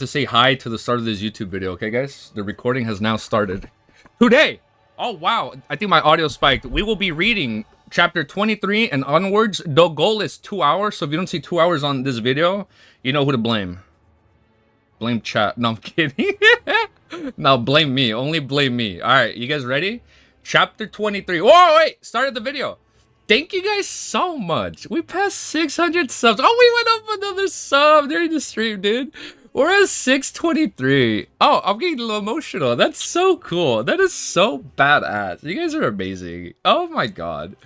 To say hi to the start of this YouTube video, okay guys? The recording has now started. Today! Oh wow, I think my audio spiked. We will be reading chapter 23 and onwards. The goal is 2 hours, so if you don't see 2 hours on this video, you know who to blame. Blame chat. No, I'm kidding. No, blame me. Only blame me. Alright, you guys ready? Chapter 23. Whoa, wait! Started the video. Thank you guys so much. We passed 600 subs. Oh, we went up another sub during the stream, dude. We're at 623. Oh, I'm getting a little emotional. That's so cool. That is so badass. You guys are amazing. Oh my god.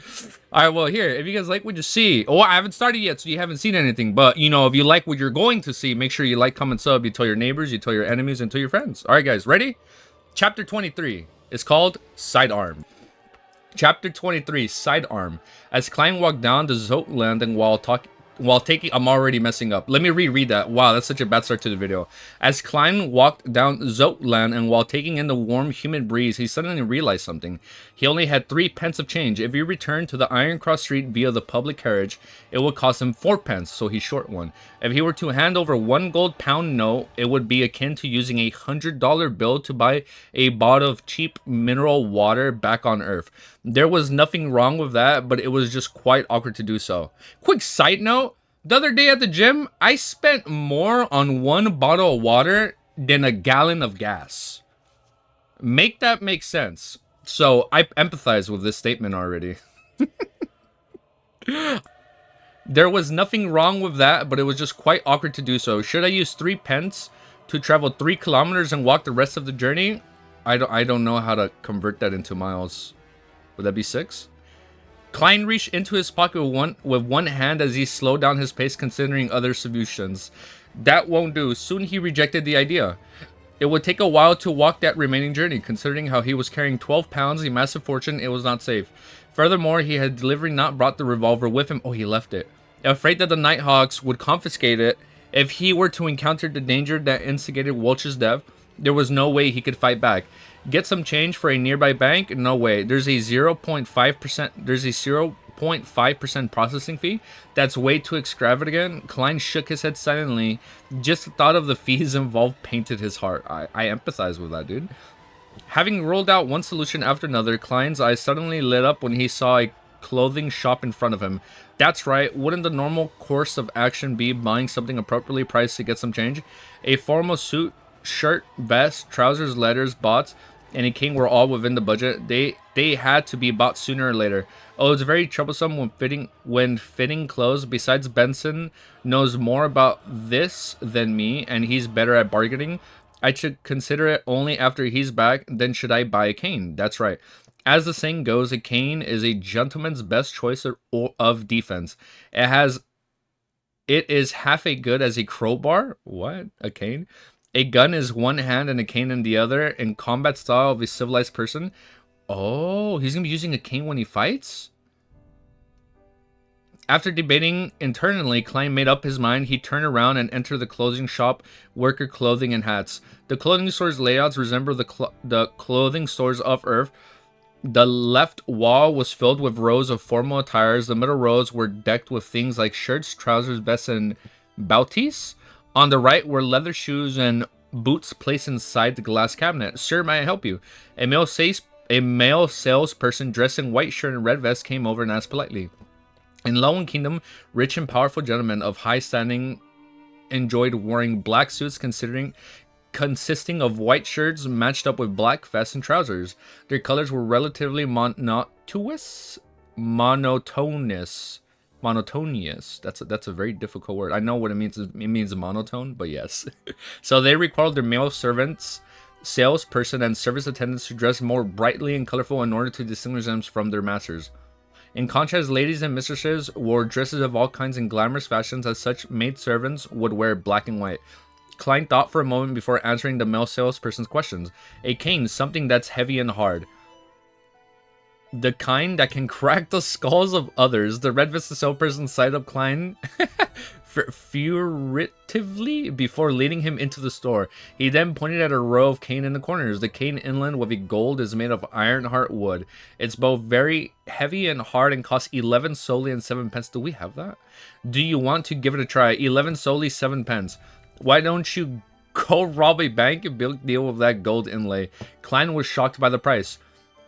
Alright, well here, if you guys like what you see. Oh, I haven't started yet, so you haven't seen anything. But, you know, if you like what you're going to see, make sure you like, comment, sub. You tell your neighbors, you tell your enemies, and tell your friends. Alright guys, ready? Chapter 23 is called Sidearm. Chapter 23, Sidearm. As Klein walked down the Zote landing while taking... I'm already messing up. Let me reread that. Wow, that's such a bad start to the video. As Klein walked down Zote land and while taking in the warm, humid breeze, he suddenly realized something. He only had 3 pence of change. If he returned to the Iron Cross Street via the public carriage, it would cost him 4 pence, so he's short one. If he were to hand over 1 gold pound note, it would be akin to using a $100 bill to buy a bottle of cheap mineral water back on Earth. There was nothing wrong with that, but it was just quite awkward to do so. Quick side note, the other day at the gym, I spent more on 1 bottle of water than a gallon of gas. Make that make sense. So I empathize with this statement already. There was nothing wrong with that, but it was just quite awkward to do so. Should I use 3 pence to travel 3 kilometers and walk the rest of the journey? I don't know how to convert that into miles. Would that be 6? Klein reached into his pocket with one hand as he slowed down his pace, considering other solutions. That won't do. Soon he rejected the idea. It would take a while to walk that remaining journey. Considering how he was carrying 12 pounds, a massive fortune, it was not safe. Furthermore, he had deliberately not brought the revolver with him. Oh, he left it. Afraid that the Nighthawks would confiscate it if he were to encounter the danger that instigated Welch's death, there was no way he could fight back. Get some change for a nearby bank? No way. There's a 0.5%. There's a 0.5% processing fee. That's way too extravagant. Klein shook his head silently. Just the thought of the fees involved painted his heart. I empathize with that, dude. Having rolled out one solution after another, Klein's eyes suddenly lit up when he saw a clothing shop in front of him. That's right. Wouldn't the normal course of action be buying something appropriately priced to get some change? A formal suit, shirt, vest, trousers, leathers, bots, and a king were all within the budget. They had to be bought sooner or later. Oh, it's very troublesome when fitting clothes. Besides, Benson knows more about this than me, and he's better at bargaining. I should consider it only after he's back. Then should I buy a cane? That's right. As the saying goes, a cane is a gentleman's best choice of defense. It is half as good as a crowbar. What? A cane? A gun is one hand and a cane in the other. In combat style of a civilized person. Oh, he's going to be using a cane when he fights? After debating internally, Klein made up his mind. He turned around and entered the clothing shop, worker clothing and hats. The clothing store's layouts resemble the clothing stores of Earth. The left wall was filled with rows of formal attires. The middle rows were decked with things like shirts, trousers, vests, and bouties. On the right were leather shoes and boots placed inside the glass cabinet. Sir, may I help you? A male salesperson dressed in white shirt and red vest came over and asked politely. In Lowen Kingdom, rich and powerful gentlemen of high standing enjoyed wearing black suits consisting of white shirts matched up with black vests and trousers. Their colors were relatively monotonous. That's a very difficult word. I know what it means. It means monotone, but yes. So they required their male servants, salesperson, and service attendants to dress more brightly and colorful in order to distinguish them from their masters. In contrast, ladies and mistresses wore dresses of all kinds in glamorous fashions, as such maid servants would wear black and white. Klein thought for a moment before answering the male salesperson's questions. A cane, something that's heavy and hard. The kind that can crack the skulls of others. The red-vested salesperson sided up Klein furtively before leading him into the store. He then pointed at a row of cane in the corners. The cane inland with a gold is made of ironheart wood. It's both very heavy and hard and costs 11 solely and 7 pence. Do we have that? Do you want to give it a try? 11 solely, 7 pence. Why don't you Go rob a bank and big deal with that gold inlay. Klein was shocked by the price.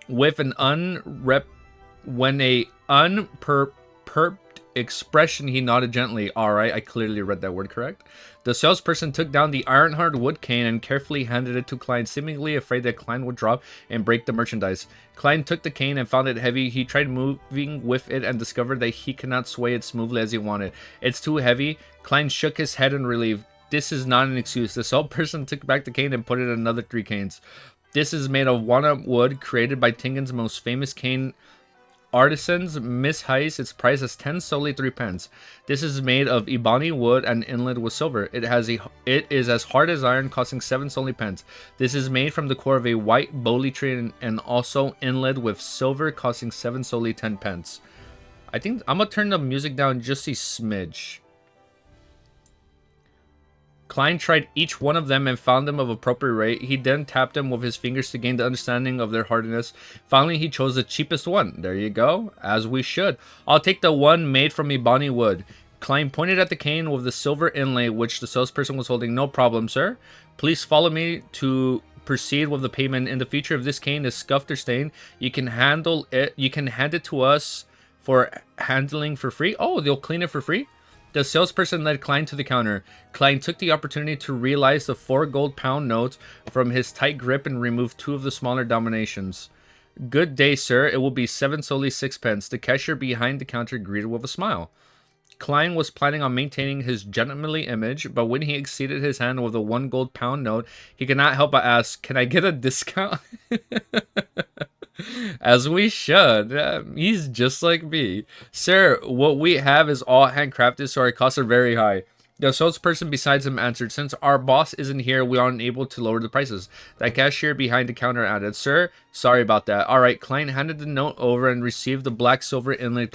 With an unperturbed expression, he nodded gently. Alright, I clearly read that word correct. The salesperson took down the iron-hard wood cane and carefully handed it to Klein, seemingly afraid that Klein would drop and break the merchandise. Klein took the cane and found it heavy. He tried moving with it and discovered that he could not sway it smoothly as he wanted. It's too heavy. Klein shook his head in relief. This is not an excuse. The salesperson took back the cane and put in another 3 canes. This is made of walnut wood, created by Tingen's most famous cane artisans, Miss Heiss. Its price is 10 solely 3 pence. This is made of ebony wood and inlaid with silver. It is as hard as iron, costing 7 solely pence. This is made from the core of a white bolly tree and also inlaid with silver, costing 7 solely 10 pence. I think I'm gonna turn the music down just a smidge. Klein tried each one of them and found them of appropriate rate. He then tapped them with his fingers to gain the understanding of their hardiness. Finally, he chose the cheapest one. There you go, as we should. I'll take the one made from ebony wood. Klein pointed at the cane with the silver inlay, which the salesperson was holding. No problem, sir. Please follow me to proceed with the payment. In the future, if this cane is scuffed or stained, you can handle it. You can hand it to us for handling for free. Oh, they'll clean it for free? The salesperson led Klein to the counter. Klein took the opportunity to realize the 4 gold pound notes from his tight grip and removed 2 of the smaller denominations. Good day, sir. It will be 7 solely 6 pence. The cashier behind the counter greeted with a smile. Klein was planning on maintaining his gentlemanly image, but when he exceeded his hand with a 1 gold pound note, he could not help but ask, "Can I get a discount?" As we should. He's just like me. Sir, what we have is all handcrafted, so our costs are very high. The salesperson beside him answered, "Since our boss isn't here, we aren't able to lower the prices." The cashier behind the counter added, "Sir, sorry about that." Alright, Klein handed the note over and received the black silver inlaid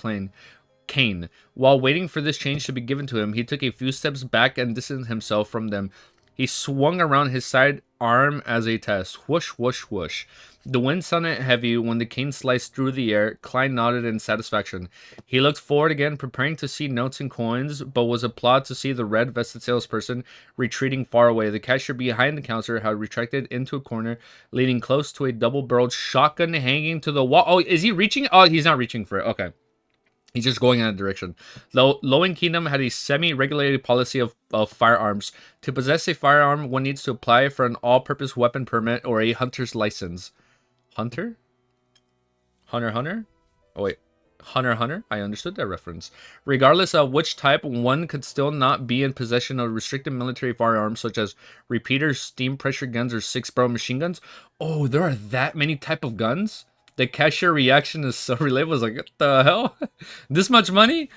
cane. While waiting for this change to be given to him, he took a few steps back and distanced himself from them. He swung around his side arm as a test. Whoosh, whoosh, whoosh. The wind sounded heavy when the cane sliced through the air. Klein nodded in satisfaction. He looked forward again, preparing to see notes and coins, but was appalled to see the red-vested salesperson retreating far away. The cashier behind the counter had retracted into a corner, leaning close to a double-barreled shotgun hanging to the wall. Oh, is he reaching? Oh, he's not reaching for it. Okay. He's just going in a direction. Lowen Kingdom had a semi-regulated policy of firearms. To possess a firearm, one needs to apply for an all-purpose weapon permit or a hunter's license. Hunter? Hunter? Oh, wait. Hunter? I understood that reference. Regardless of which type, one could still not be in possession of restricted military firearms, such as repeaters, steam pressure guns, or 6-barrel machine guns. Oh, there are that many type of guns? The cashier reaction is so relatable. It's like, what the hell? This much money?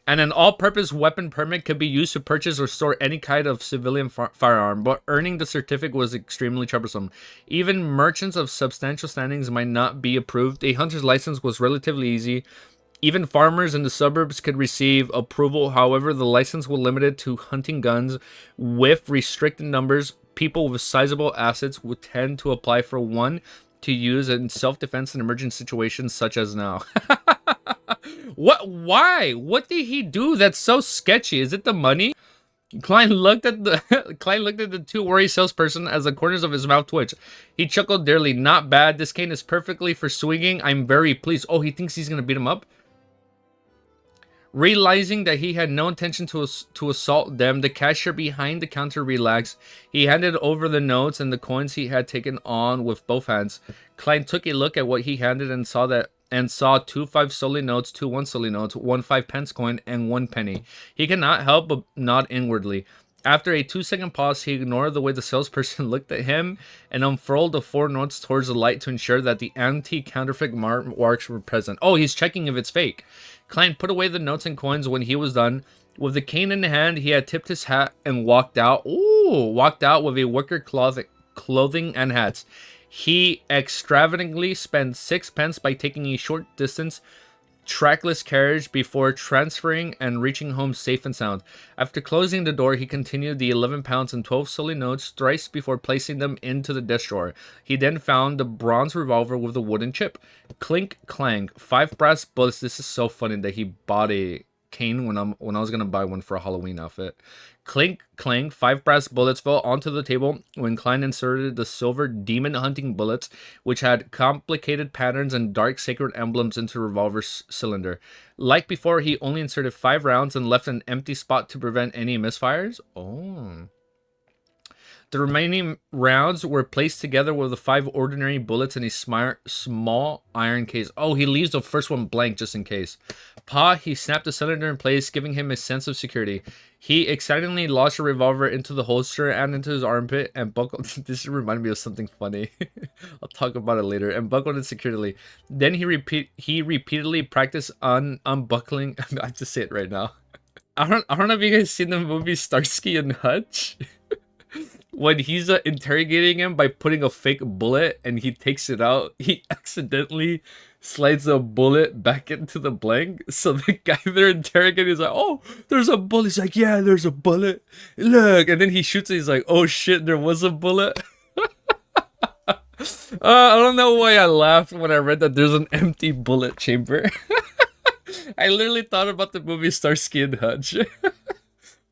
And an all-purpose weapon permit could be used to purchase or store any kind of civilian firearm, but earning the certificate was extremely troublesome. Even merchants of substantial standings might not be approved. A hunter's license was relatively easy. Even farmers in the suburbs could receive approval. However, the license was limited to hunting guns with restricted numbers. People with sizable assets would tend to apply for one to use in self-defense in emergent situations such as now. What? Why? What did he do that's so sketchy? Is it the money? Klein looked at the too worried salesperson as the corners of his mouth twitched. He chuckled dearly. Not bad. This cane is perfectly for swinging. I'm very pleased. Oh, he thinks he's gonna beat him up? Realizing that he had no intention to assault them, the cashier behind the counter relaxed. He handed over the notes and the coins he had taken on with both hands. Klein took a look at what he handed and saw 2 5 solely notes, 2 1 solely notes, 1 5 pence coin, and 1 penny. He could not help but nod inwardly. After a 2-second pause, he ignored the way the salesperson looked at him and unfurled the 4 notes towards the light to ensure that the anti-counterfeit marks were present. Oh, he's checking if it's fake. Klein put away the notes and coins when he was done. With the cane in hand, he had tipped his hat and walked out. Ooh, walked out with a wicker clothing and hats. He extravagantly spent 6 pence by taking a short distance trackless carriage before transferring and reaching home safe and sound. After closing the door, he continued the 11 pounds and 12 solely notes thrice before placing them into the desk drawer. He then found the bronze revolver with the wooden chip. Clink, clank, 5 brass bullets. This is so funny that he bought a cane when I was gonna buy one for a Halloween outfit. Clink, clang, 5 brass bullets fell onto the table when Klein inserted the silver demon hunting bullets, which had complicated patterns and dark sacred emblems into the revolver cylinder. Like before, he only inserted 5 rounds and left an empty spot to prevent any misfires. Oh. The remaining rounds were placed together with the 5 ordinary bullets in a small iron case. Oh, he leaves the first one blank just in case. He snapped the cylinder in place, giving him a sense of security. He excitedly launched a revolver into the holster and into his armpit and buckled. This reminded me of something funny. I'll talk about it later. And buckled it securely. Then he repeatedly practiced unbuckling. I have to say it right now. I don't know if you guys seen the movie Starsky and Hutch. When he's interrogating him by putting a fake bullet and he takes it out, he accidentally slides a bullet back into the blank. So the guy they're interrogating is like, oh, there's a bullet. He's like, yeah, there's a bullet. Look. And then he shoots it. He's like, oh shit, there was a bullet. I don't know why I laughed when I read that there's an empty bullet chamber. I literally thought about the movie Starsky and Hutch.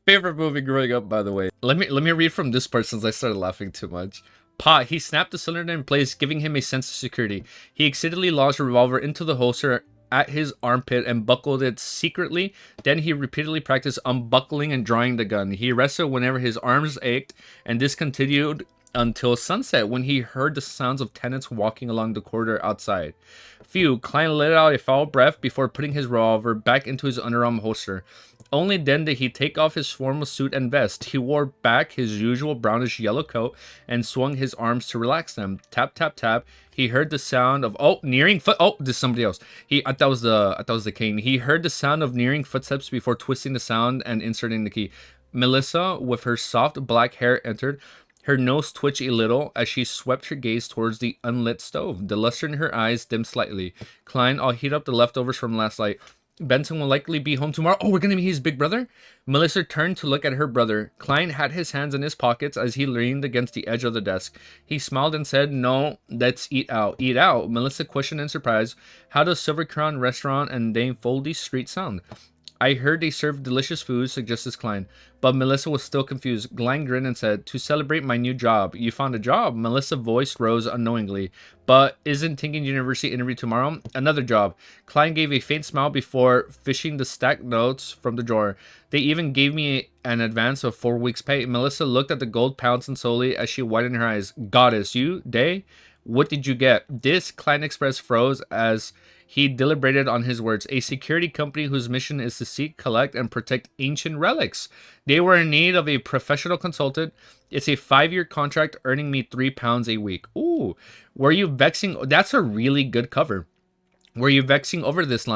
Favorite movie growing up, by the way. Let me read from this part since I started laughing too much. He snapped the cylinder in place, giving him a sense of security. He excitedly launched a revolver into the holster at his armpit and buckled it secretly. Then he repeatedly practiced unbuckling and drawing the gun. He rested whenever his arms ached, and this continued until sunset when he heard the sounds of tenants walking along the corridor outside. Phew, Klein let out a foul breath before putting his revolver back into his underarm holster. Only then did he take off his formal suit and vest. He wore back his usual brownish yellow coat and swung his arms to relax them. Tap, tap, tap. He heard the sound of nearing foot. Oh, this is somebody else. I thought it was the cane. He heard the sound of nearing footsteps before twisting the sound and inserting the key. Melissa, with her soft black hair, entered. Her nose twitched a little as she swept her gaze towards the unlit stove. The luster in her eyes dimmed slightly. Klein, I'll heat up the leftovers from last night. Benson will likely be home tomorrow. Oh, we're going to meet his big brother? Melissa turned to look at her brother. Klein had his hands in his pockets as he leaned against the edge of the desk. He smiled and said, no, let's eat out. Eat out? Melissa questioned in surprise. How does Silver Crown Restaurant and Dame Foldy Street sound? I heard they serve delicious food, suggested Klein. But Melissa was still confused. Klein grinned and said, to celebrate my new job. You found a job? Melissa's voice rose unknowingly. But isn't Tinkin University interview tomorrow? Another job. Klein gave a faint smile before fishing the stacked notes from the drawer. They even gave me an advance of 4 weeks' pay. Melissa looked at the gold pounds and slowly as she widened her eyes. Goddess, you? Day? What did you get? This, Klein Express froze as he deliberated on his words. A security company whose mission is to seek, collect, and protect ancient relics. They were in need of a professional consultant. It's a 5-year contract earning me £3 a week. Ooh, were you vexing? That's a really good cover. Were you vexing over this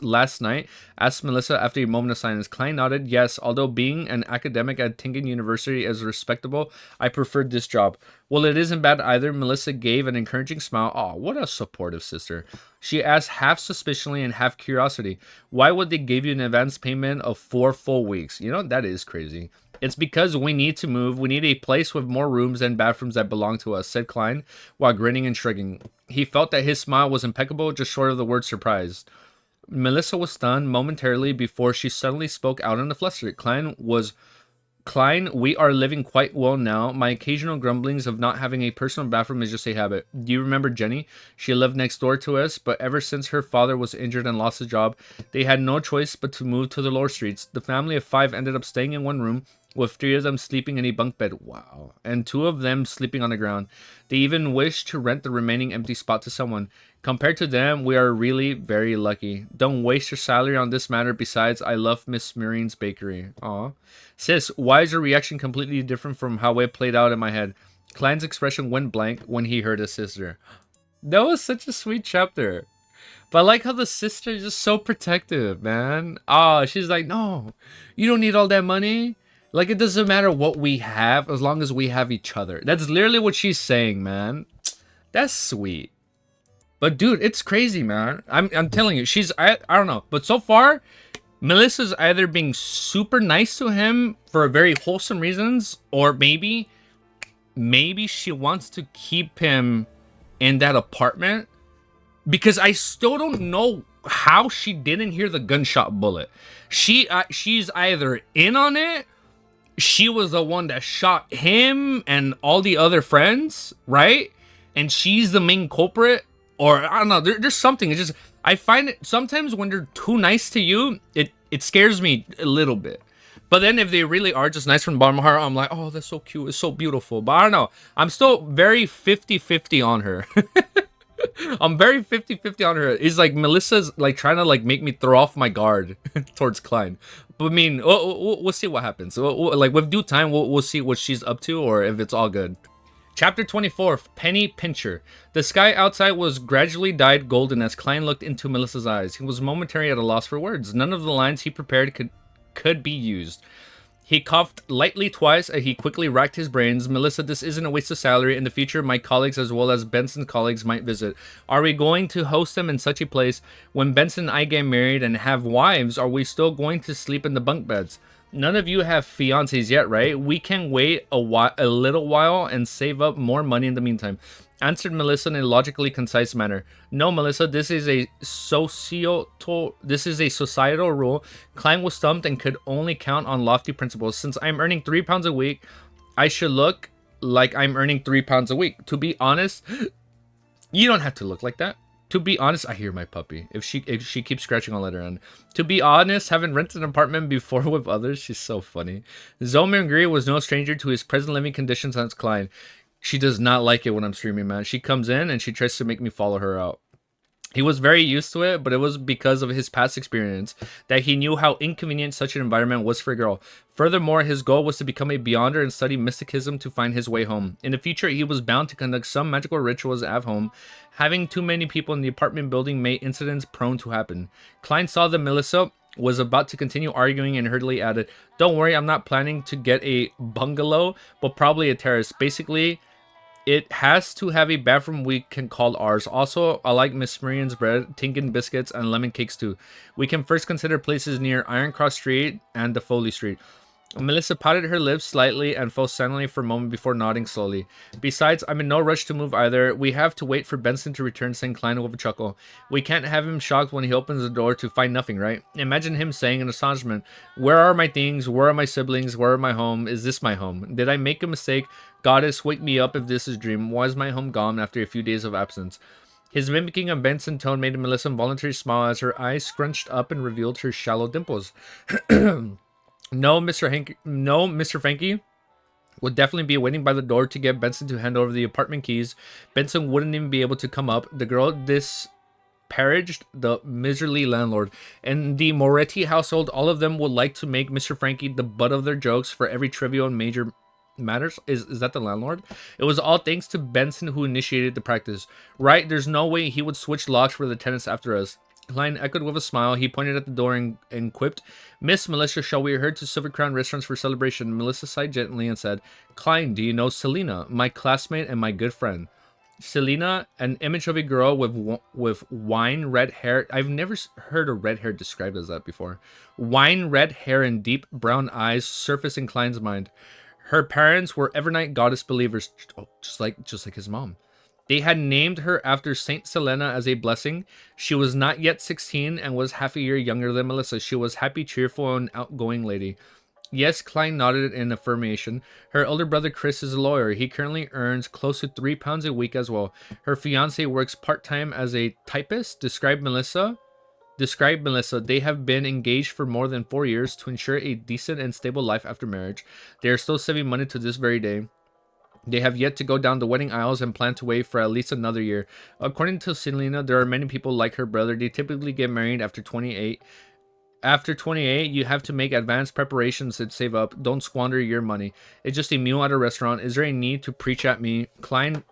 last night? Asked Melissa after a moment of silence. Klein nodded. Yes, although being an academic at Tinkin University is respectable, I preferred this job. Well, it isn't bad either. Melissa gave an encouraging smile. Oh, what a supportive sister. She asked half suspiciously and half curiosity. Why would they give you an advance payment of 4 full weeks? You know, that is crazy. It's because we need to move. We need a place with more rooms and bathrooms that belong to us, said Klein, while grinning and shrugging. He felt that his smile was impeccable, just short of the word surprised. Melissa was stunned momentarily before she suddenly spoke out in a fluster. Klein, we are living quite well now. My occasional grumblings of not having a personal bathroom is just a habit. Do you remember Jenny? She lived next door to us, but ever since her father was injured and lost his job, they had no choice but to move to the lower streets. The family of 5 ended up staying in one room, with 3 of them sleeping in a bunk bed. Wow. And 2 of them sleeping on the ground. They even wished to rent the remaining empty spot to someone. Compared to them, we are really very lucky. Don't waste your salary on this matter. Besides, I love Miss Marine's bakery. Aw. Sis, why is your reaction completely different from how it played out in my head? Klein's expression went blank when he heard his sister. That was such a sweet chapter. But I like how the sister is just so protective, man. She's like, no, you don't need all that money. Like, it doesn't matter what we have as long as we have each other. That's literally what she's saying, man. That's sweet. But dude, it's crazy, man. I'm telling you, I don't know. But so far, Melissa's either being super nice to him for very wholesome reasons, or maybe she wants to keep him in that apartment. Because I still don't know how she didn't hear the gunshot bullet. She's either in on it. She was the one that shot him and all the other friends, right? And she's the main culprit, or I don't know. There's something. It's just I find it sometimes when they're too nice to you, it scares me a little bit. But then if they really are just nice from the bottom of my heart, I'm like, oh, that's so cute. It's so beautiful. But I don't know. I'm still very 50-50 on her. I'm very 50-50 on her. It's like Melissa's like trying to like make me throw off my guard towards Klein. But I mean, we'll see what happens. Like with due time, we'll see what she's up to or if it's all good. Chapter 24, Penny Pincher. The sky outside was gradually dyed golden as Klein looked into Melissa's eyes. He was momentarily at a loss for words. None of the lines he prepared could be used. He coughed lightly twice as he quickly racked his brains. Melissa, this isn't a waste of salary. In the future, my colleagues as well as Benson's colleagues might visit. Are we going to host them in such a place? When Benson and I get married and have wives, are we still going to sleep in the bunk beds? None of you have fiancés yet, right? We can wait a little while and save up more money in the meantime. Answered Melissa in a logically concise manner. No, Melissa, this is a societal rule. Klein was stumped and could only count on lofty principles. Since I'm earning £3 a week, I should look like I'm earning £3 a week. To be honest, you don't have to look like that. To be honest, I hear my puppy. If she keeps scratching, I'll let her in. To be honest, having rented an apartment before with others, she's so funny. Zomir was no stranger to his present living conditions as Klein. She does not like it when I'm streaming, man. She comes in and she tries to make me follow her out. He was very used to it, but it was because of his past experience that he knew how inconvenient such an environment was for a girl. Furthermore, his goal was to become a beyonder and study mysticism to find his way home. In the future, he was bound to conduct some magical rituals at home. Having too many people in the apartment building made incidents prone to happen. Klein saw that Melissa was about to continue arguing and hurriedly added, "Don't worry, I'm not planning to get a bungalow, but probably a terrace. Basically, it has to have a bathroom we can call ours. Also, I like Miss Marian's bread, Tinkin biscuits, and lemon cakes too. We can first consider places near Iron Cross Street and the Foley Street." Melissa pouted her lips slightly and fell silently for a moment before nodding slowly. "Besides, I'm in no rush to move either. We have to wait for Benson to return," saying Klein with a chuckle. "We can't have him shocked when he opens the door to find nothing, right? Imagine him saying in astonishment, 'Where are my things? Where are my siblings? Where are my home? Is this my home? Did I make a mistake? Goddess, wake me up if this is a dream. Why is my home gone after a few days of absence?'" His mimicking of Benson's tone made Melissa involuntarily smile as her eyes scrunched up and revealed her shallow dimples. No, Mr. Frankie would definitely be waiting by the door to get Benson to hand over the apartment keys. Benson wouldn't even be able to come up. The girl disparaged the miserly landlord. In the Moretti household, all of them would like to make Mr. Frankie the butt of their jokes for every trivial and major matters. Is that the landlord? It was all thanks to Benson who initiated the practice. Right? There's no way he would switch locks for the tenants after us. Klein echoed with a smile. He pointed at the door and quipped, "Miss Melissa, shall we hurry to Silver Crown Restaurants for celebration?" Melissa sighed gently and said, "Klein, do you know Selena, my classmate and my good friend?" Selena, an image of a girl with wine red hair. I've never heard a red hair described as that before. Wine red hair and deep brown eyes surfaced in Klein's mind. Her parents were Evernight goddess believers, just like his mom. They had named her after Saint Selena as a blessing. She was not yet 16 and was half a year younger than Melissa. She was happy, cheerful, and outgoing lady. Yes, Klein nodded in affirmation. Her older brother Chris is a lawyer. He currently earns close to £3 a week as well. Her fiance works part-time as a typist. Described Melissa. They have been engaged for more than 4 years to ensure a decent and stable life after marriage. They are still saving money to this very day. They have yet to go down the wedding aisles and plan to wait for at least another year. According to Selena, there are many people like her brother. They typically get married after 28. After 28, you have to make advanced preparations and save up. Don't squander your money. It's just a meal at a restaurant. Is there a need to preach at me? Klein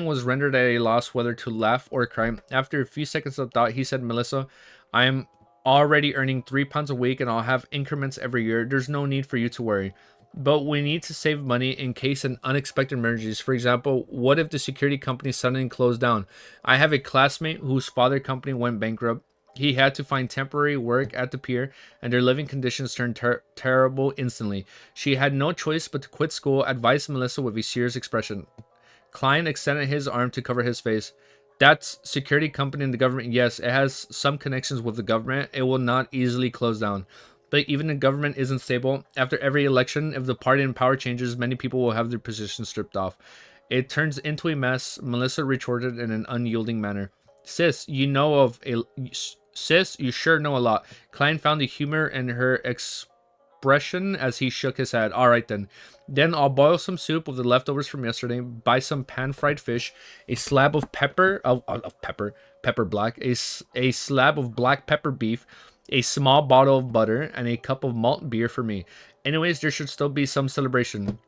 was rendered at a loss whether to laugh or cry. After a few seconds of thought, he said, "Melissa, I am already earning £3 a week and I'll have increments every year. There's no need for you to worry. But we need to save money in case an unexpected emergencies. For example, what if the security company suddenly closed down? I have a classmate whose father company went bankrupt. He had to find temporary work at the pier, and their living conditions turned terrible instantly. She had no choice but to quit school," advised Melissa with a serious expression. Klein extended his arm to cover his face. That's security company in the government. Yes, it has some connections with the government. It will not easily close down. But even the government isn't stable. After every election, if the party in power changes, many people will have their positions stripped off. It turns into a mess, Melissa retorted in an unyielding manner. Sis, you know of a sis, you sure know a lot. Klein found the humor in her expression as he shook his head. All right then. Then I'll boil some soup with the leftovers from yesterday, buy some pan-fried fish, a slab of pepper black, a slab of black pepper beef, a small bottle of butter, and a cup of malt beer for me. Anyways, there should still be some celebration.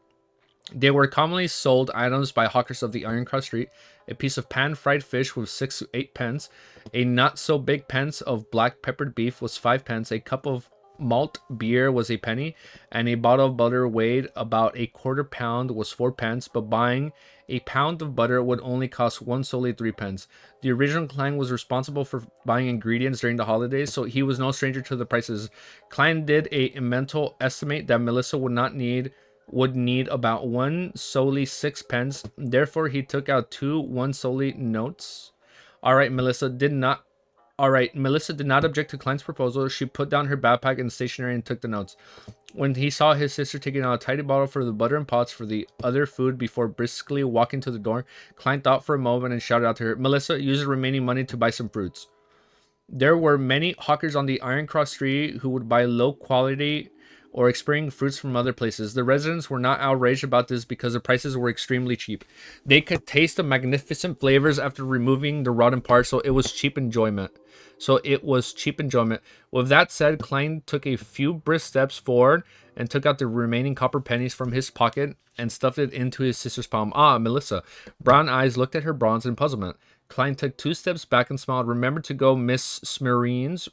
They were commonly sold items by hawkers of the Iron Cross Street. A piece of pan-fried fish was 6 to 8 pence. A not so big pence of black peppered beef was 5 pence. A cup of malt beer was a penny, and a bottle of butter weighed about a quarter pound was 4 pence. But buying a pound of butter would only cost one solely 3 pence. The original Klein was responsible for buying ingredients during the holidays, so he was no stranger to the prices. Klein did a mental estimate that Melissa would need about one solely 6 pence. Therefore, he took out two one solely notes. All right, Melissa did not. All right, Melissa did not object to Klein's proposal. She put down her backpack and stationery and took the notes. When he saw his sister taking out a tiny bottle for the butter and pots for the other food before briskly walking to the door, Klein thought for a moment and shouted out to her, Melissa, use the remaining money to buy some fruits. There were many hawkers on the Iron Cross Street who would buy low quality or exporting fruits from other places. The residents were not outraged about this because the prices were extremely cheap. They could taste the magnificent flavors after removing the rotten parts, so it was cheap enjoyment. With that said, Klein took a few brisk steps forward and took out the remaining copper pennies from his pocket and stuffed it into his sister's palm. Ah, Melissa. Brown eyes looked at her bronze in puzzlement. Klein took 2 steps back and smiled. Remember to go, Miss Smireen's.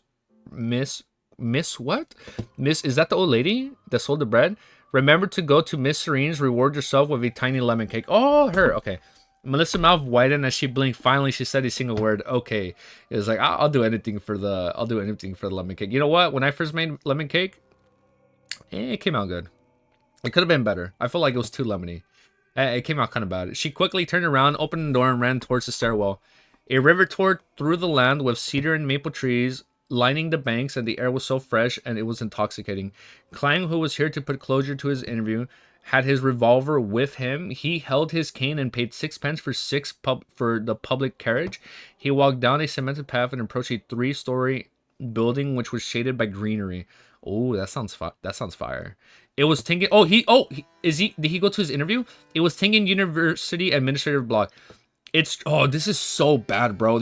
Miss what? Miss, is that the old lady that sold the bread? Remember to go to Miss Serene's. Reward yourself with a tiny lemon cake. Oh, her. Okay. Melissa's mouth widened as she blinked. Finally, she said a single word. Okay. It was like, I'll do anything for the lemon cake. You know what? When I first made lemon cake, it came out good. It could have been better. I felt like it was too lemony. It came out kind of bad. She quickly turned around, opened the door, and ran towards the stairwell. A river tore through the land with cedar and maple trees lining the banks, and the air was so fresh and it was intoxicating. Klein, who was here to put closure to his interview, had his revolver with him. He held his cane and paid 6 pence for the public carriage. He walked down a cemented path and approached a 3-story building which was shaded by greenery. Oh, that sounds fire. It was Tingen. Did he go to his interview? It was Tingen University Administrative Block. This is so bad, bro.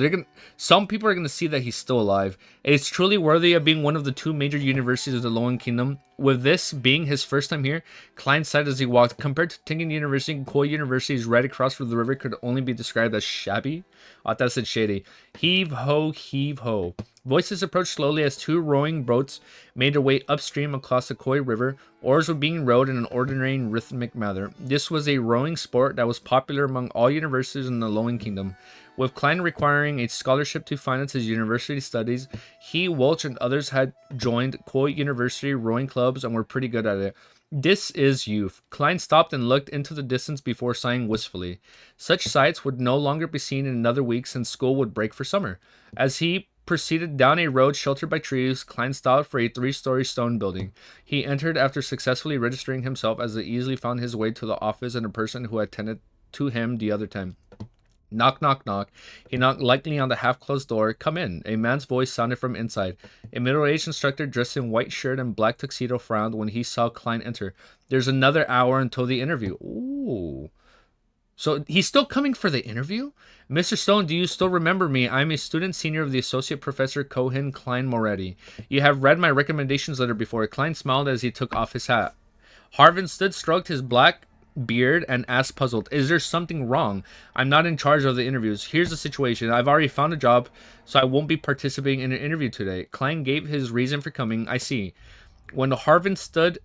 Some people are gonna see that he's still alive. It's truly worthy of being one of the 2 major universities of the Lowen Kingdom. With this being his first time here, Klein sighed as he walked. Compared to Tingen University, Koi University's right across from the river could only be described as shabby. I thought it said shady. Heave ho, heave ho. Voices approached slowly as 2 rowing boats made their way upstream across the Koi River. Oars were being rowed in an ordinary and rhythmic manner. This was a rowing sport that was popular among all universities in the Lowen Kingdom. With Klein requiring a scholarship to finance his university studies, he, Welch, and others had joined Koi University rowing clubs and were pretty good at it. This is youth. Klein stopped and looked into the distance before sighing wistfully. Such sights would no longer be seen in another week since school would break for summer. As he proceeded down a road sheltered by trees, Klein stopped for a 3-story stone building. He entered after successfully registering himself as he easily found his way to the office and a person who attended to him the other time. Knock, knock, knock. He knocked lightly on the half-closed door. Come in. A man's voice sounded from inside. A middle-aged instructor dressed in white shirt and black tuxedo frowned when he saw Klein enter. There's another hour until the interview. Ooh. So he's still coming for the interview? Mr. Stone, do you still remember me? I'm a student senior of the Associate Professor Cohen Klein Moretti. You have read my recommendations letter before. Klein smiled as he took off his hat. Harvin stood, stroked his black beard, and asked puzzled, is there something wrong? I'm not in charge of the interviews. Here's the situation. I've already found a job, so I won't be participating in an interview today. Klein gave his reason for coming. I see. When Harvin Stone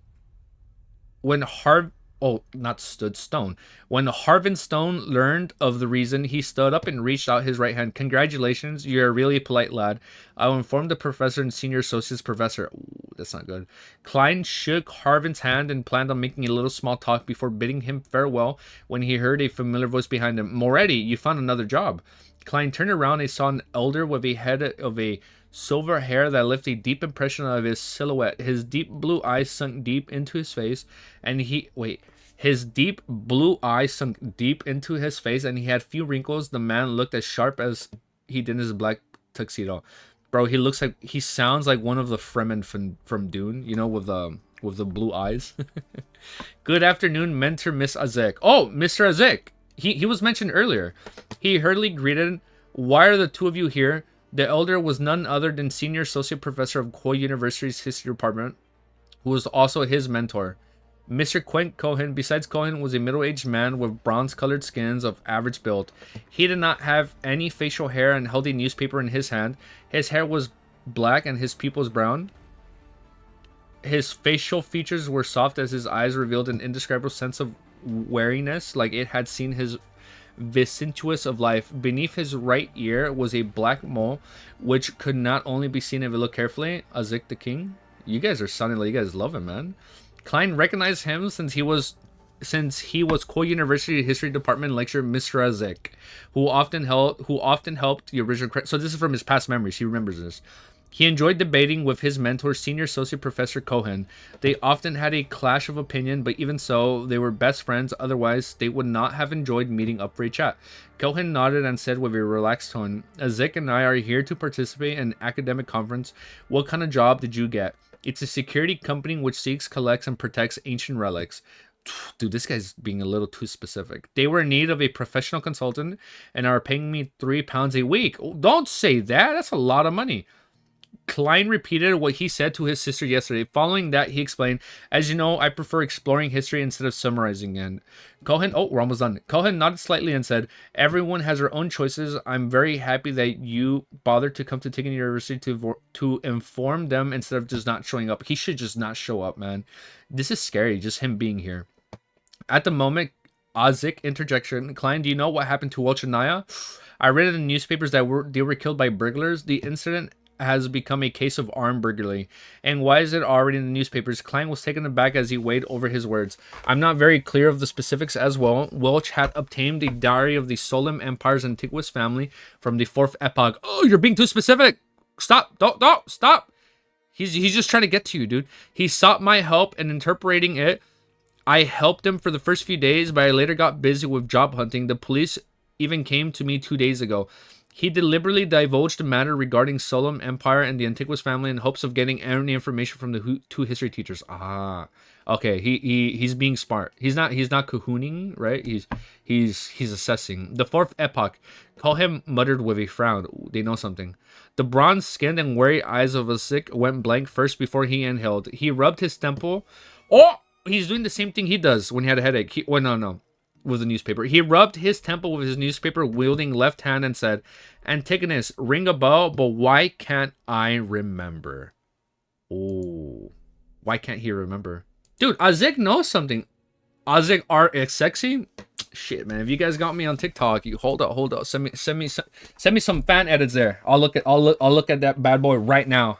learned of the reason, he stood up and reached out his right hand. Congratulations, you're a really polite lad. I will inform the professor and senior associate's professor. Ooh, that's not good. Klein shook Harvin's hand and planned on making a little small talk before bidding him farewell when he heard a familiar voice behind him. Moretti, you found another job. Klein turned around and saw an elder with a head of a silver hair that left a deep impression of his silhouette. His deep blue eyes sunk deep into his face, and his deep blue eyes sunk deep into his face, and he had few wrinkles. The man looked as sharp as he did in his black tuxedo. Bro, he sounds like one of the Fremen from Dune, you know, with the blue eyes. Good afternoon, mentor Miss Azek. Oh, Mr. Azek. He was mentioned earlier. He hurriedly greeted. Why are the two of you here? The elder was none other than senior associate professor of Koy University's history department, who was also his mentor. Mr. Quint Cohen, besides Cohen, was a middle-aged man with bronze-colored skins of average build. He did not have any facial hair and held a newspaper in his hand. His hair was black and his pupils brown. His facial features were soft as his eyes revealed an indescribable sense of wariness, like it had seen his vicissitudes of life. Beneath his right ear was a black mole, which could not only be seen if you look carefully. Azik the King. You guys are sounding like you guys love him, man. Klein recognized him since he was Koy University History Department lecturer Mr. Azik, who often helped the original. So this is from his past memories. He remembers this. He enjoyed debating with his mentor, Senior Associate Professor Cohen. They often had a clash of opinion, but even so, they were best friends. Otherwise, they would not have enjoyed meeting up for a chat. Cohen nodded and said with a relaxed tone, Azik and I are here to participate in an academic conference. What kind of job did you get? It's a security company which seeks, collects, and protects ancient relics. Dude, this guy's being a little too specific. They were in need of a professional consultant and are paying me £3 a week. Oh, don't say that. That's a lot of money. Klein repeated what he said to his sister yesterday. Following that, he explained, as you know, I prefer exploring history instead of summarizing it. We're almost done. Cohen nodded slightly and said, everyone has their own choices. I'm very happy that you bothered to come to Tigan University to inform them instead of just not showing up. He should just not show up, man. This is scary, just him being here. At the moment, Azik interjection. Klein, do you know what happened to Welch and Naya? I read in the newspapers that they were killed by burglars. The incident has become a case of armed burglary. And why is it already in the newspapers? Klein was taken aback as he weighed over his words. I'm not very clear of the specifics as well. Welch had obtained a diary of the Solom Empire's Antiquus family from the 4th epoch. Oh, you're being too specific. Stop. Don't stop. He's just trying to get to you, dude. He sought my help in interpreting it. I helped him for the first few days, but I later got busy with job hunting. The police even came to me 2 days ago. He deliberately divulged the matter regarding Solom Empire and the Antiquus family in hopes of getting any information from the two history teachers. Ah, okay. He's being smart. He's not cahooning, right? He's assessing. The 4th epoch. Him muttered with a frown. They know something. The bronze-skinned and wary eyes of Azik went blank first before he inhaled. He rubbed his temple. Oh, he's doing the same thing he does when he had a headache. No. With the newspaper. He rubbed his temple with his newspaper wielding left hand and said, Antigonus, ring a bell, but why can't I remember? Oh, why can't he remember? Dude, Azik knows something. Azik RX sexy? Shit, man. If you guys got me on TikTok, you hold up. Send me some fan edits there. I'll look at that bad boy right now.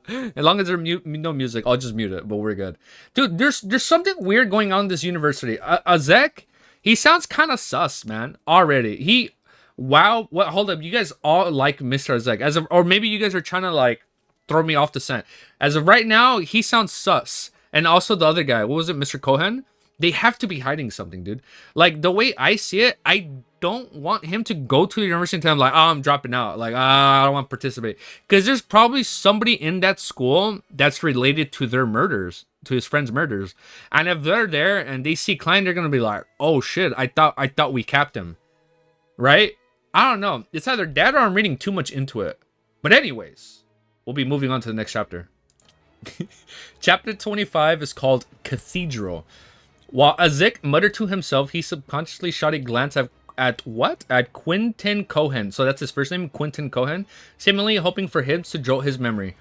As long as there's no music, I'll just mute it, but we're good. Dude, there's something weird going on in this university. Azek, he sounds kind of sus, man, already. Hold up. You guys all like Mr. Azek. Or maybe you guys are trying to, like, throw me off the scent. As of right now, he sounds sus. And also the other guy, what was it, Mr. Cohen? They have to be hiding something, dude. Like, the way I see it, I don't want him to go to the university and tell him, like, oh, I'm dropping out. Like, I don't want to participate. Because there's probably somebody in that school that's related to their murders, to his friend's murders. And if they're there and they see Klein, they're going to be like, oh, shit, I thought we capped him. Right? I don't know. It's either that or I'm reading too much into it. But anyways, we'll be moving on to the next chapter. Chapter 25 is called Cathedral. While Azik muttered to himself, he subconsciously shot a glance at Quentin Cohen. So that's his first name, Quentin Cohen, seemingly hoping for him to jolt his memory.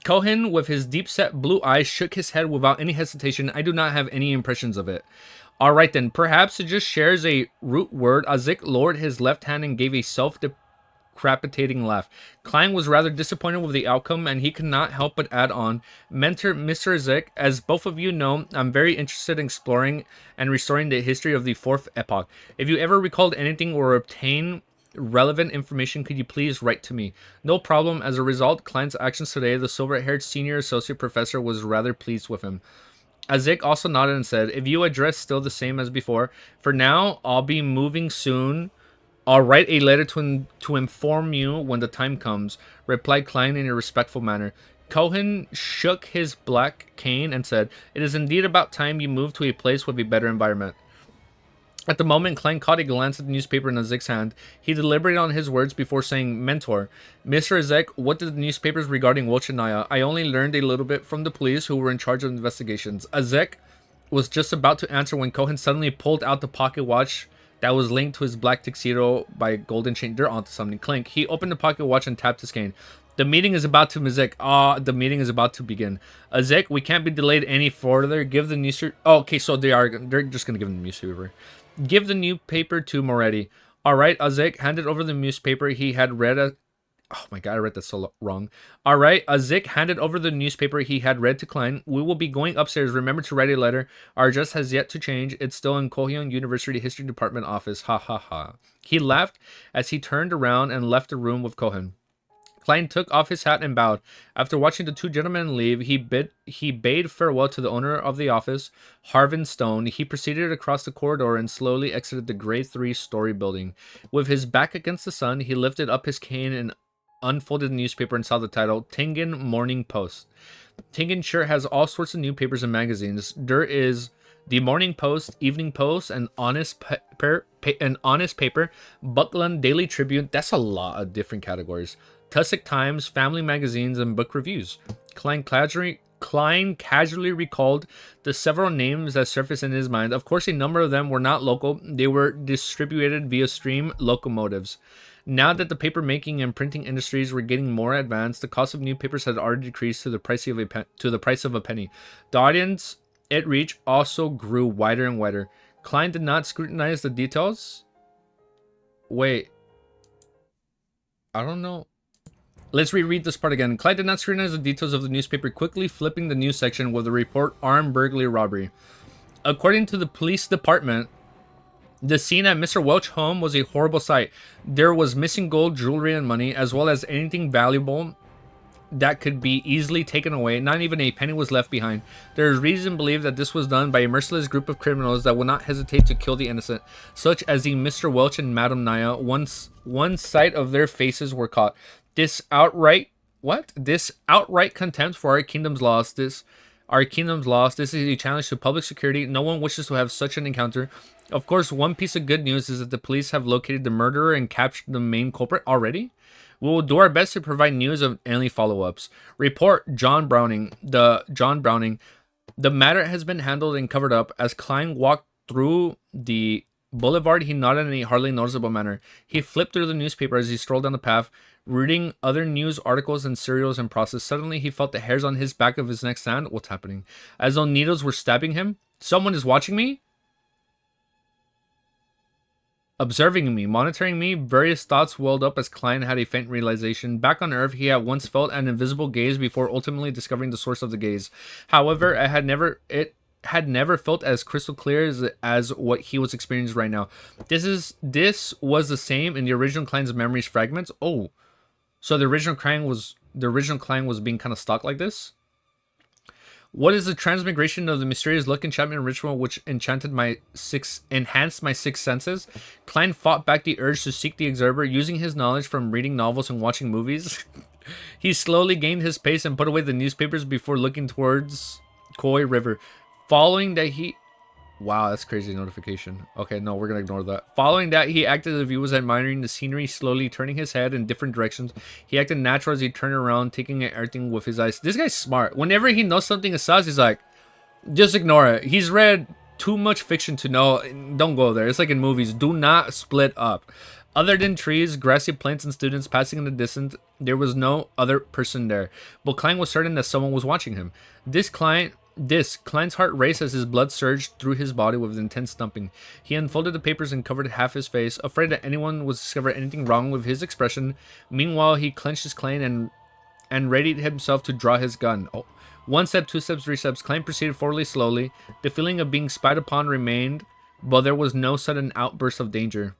Cohen, with his deep-set blue eyes, shook his head without any hesitation. I do not have any impressions of it. All right, then. Perhaps it just shares a root word. Azik lowered his left hand and gave a self-deprecating laugh. Klein was rather disappointed with the outcome, and he could not help but add on, Mentor Mr. Azik, as both of you know, I'm very interested in exploring and restoring the history of the 4th epoch. If you ever recalled anything or obtained relevant information. Could you please write to me? No problem. As a result, Klein's actions today, the silver-haired senior associate professor was rather pleased with him. Azik also nodded and said, if you address still the same as before, for now, I'll be moving soon. I'll write a letter to inform you when the time comes, replied Klein in a respectful manner. Cohen shook his black cane and said, it is indeed about time you moved to a place with a better environment. At the moment, Klein caught a glance at the newspaper in Azek's hand. He deliberated on his words before saying, Mentor, Mr. Azek, what did the newspapers regarding Welch and Naya? I only learned a little bit from the police who were in charge of investigations. Azek was just about to answer when Cohen suddenly pulled out the pocket watch that was linked to his black tuxedo by a golden chain. They're onto something. Clink. He opened the pocket watch and tapped his cane. The meeting is about to the meeting is about to begin. Azek, we can't be delayed any further. Give the newspaper. Oh, okay, so they're just gonna give him the newspaper. Give the newspaper to Moretti. All right, Azek handed over the newspaper he had read. Oh my god, I read that so wrong. All right, Azek handed over the newspaper he had read to Klein. We will be going upstairs. Remember to write a letter. Our address has yet to change. It's still in Kohyung University History Department office. Ha ha ha. He laughed as he turned around and left the room with Cohen. Klein took off his hat and bowed. After watching the two gentlemen leave, he bade farewell to the owner of the office, Harvin Stone. He proceeded across the corridor and slowly exited the gray 3-story building. With his back against the sun, he lifted up his cane and unfolded the newspaper and saw the title, Tingen Morning Post. Tingen sure has all sorts of newspapers and magazines. There is the Morning Post, Evening Post, and Honest Paper, Buckland Daily Tribune. That's a lot of different categories. Tussock Times, family magazines, and book reviews. Klein casually recalled the several names that surfaced in his mind. Of course, a number of them were not local. They were distributed via stream locomotives. Now that the paper making and printing industries were getting more advanced, the cost of newspapers had already decreased to the price of a penny. The audience it reached also grew wider and wider. Klein did not scrutinize the details. Wait. I don't know. Let's reread this part again. Clyde did not scrutinize the details of the newspaper, quickly flipping the news section with the report, armed burglary robbery. According to the police department, the scene at Mr. Welch's home was a horrible sight. There was missing gold, jewelry, and money, as well as anything valuable that could be easily taken away. Not even a penny was left behind. There is reason to believe that this was done by a merciless group of criminals that would not hesitate to kill the innocent, such as the Mr. Welch and Madame Naya. Once one sight of their faces were caught. This outright contempt for our kingdom's laws. This is a challenge to public security. No one wishes to have such an encounter. Of course, one piece of good news is that the police have located the murderer and captured the main culprit already. We will do our best to provide news of any follow-ups. Report John Browning. The matter has been handled and covered up. As Klein walked through the boulevard, he nodded in a hardly noticeable manner. He flipped through the newspaper as he strolled down the path, reading other news articles and serials in process. Suddenly, he felt the hairs on his back of his neck stand. What's happening? As though needles were stabbing him. Someone is watching me? Observing me, monitoring me. Various thoughts welled up as Klein had a faint realization. Back on Earth, he had once felt an invisible gaze before ultimately discovering the source of the gaze. However, it had never felt as crystal clear as what he was experiencing right now. This was the same in the original Klein's memories fragments. Oh, so the original Klein was being kind of stalked like this. What is the transmigration of the mysterious look, enchantment, ritual which enhanced my sixth senses? Klein fought back the urge to seek the observer, using his knowledge from reading novels and watching movies. He slowly gained his pace and put away the newspapers before looking towards Koi River. Wow, that's crazy notification. Okay, no, we're gonna ignore that. Following that, he acted as if he was admiring the scenery, slowly turning his head in different directions. He acted natural as he turned around, taking in everything with his eyes. This guy's smart. Whenever he knows something is sus, he's like, just ignore it. He's read too much fiction to know. Don't go there. It's like in movies. Do not split up. Other than trees, grassy plains, and students passing in the distance, there was no other person there. But Klein was certain that someone was watching him. Klein's heart raced as his blood surged through his body with intense thumping. He unfolded the papers and covered half his face, afraid that anyone would discover anything wrong with his expression. Meanwhile, he clenched his cane and readied himself to draw his gun. Oh. 1 step, 2 steps, 3 steps. Klein proceeded forward slowly. The feeling of being spied upon remained, but there was no sudden outburst of danger.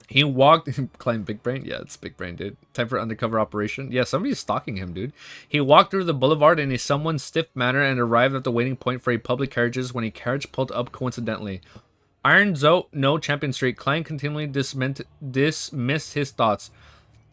He walked, Klein Big Brain? Yeah, it's Big Brain, dude. Time for undercover operation. Yeah, somebody's stalking him, dude. He walked through the boulevard in a somewhat stiff manner and arrived at the waiting point for a public carriages when a carriage pulled up coincidentally. Iron Zoe, no Champion Street. Klein continually dismissed his thoughts.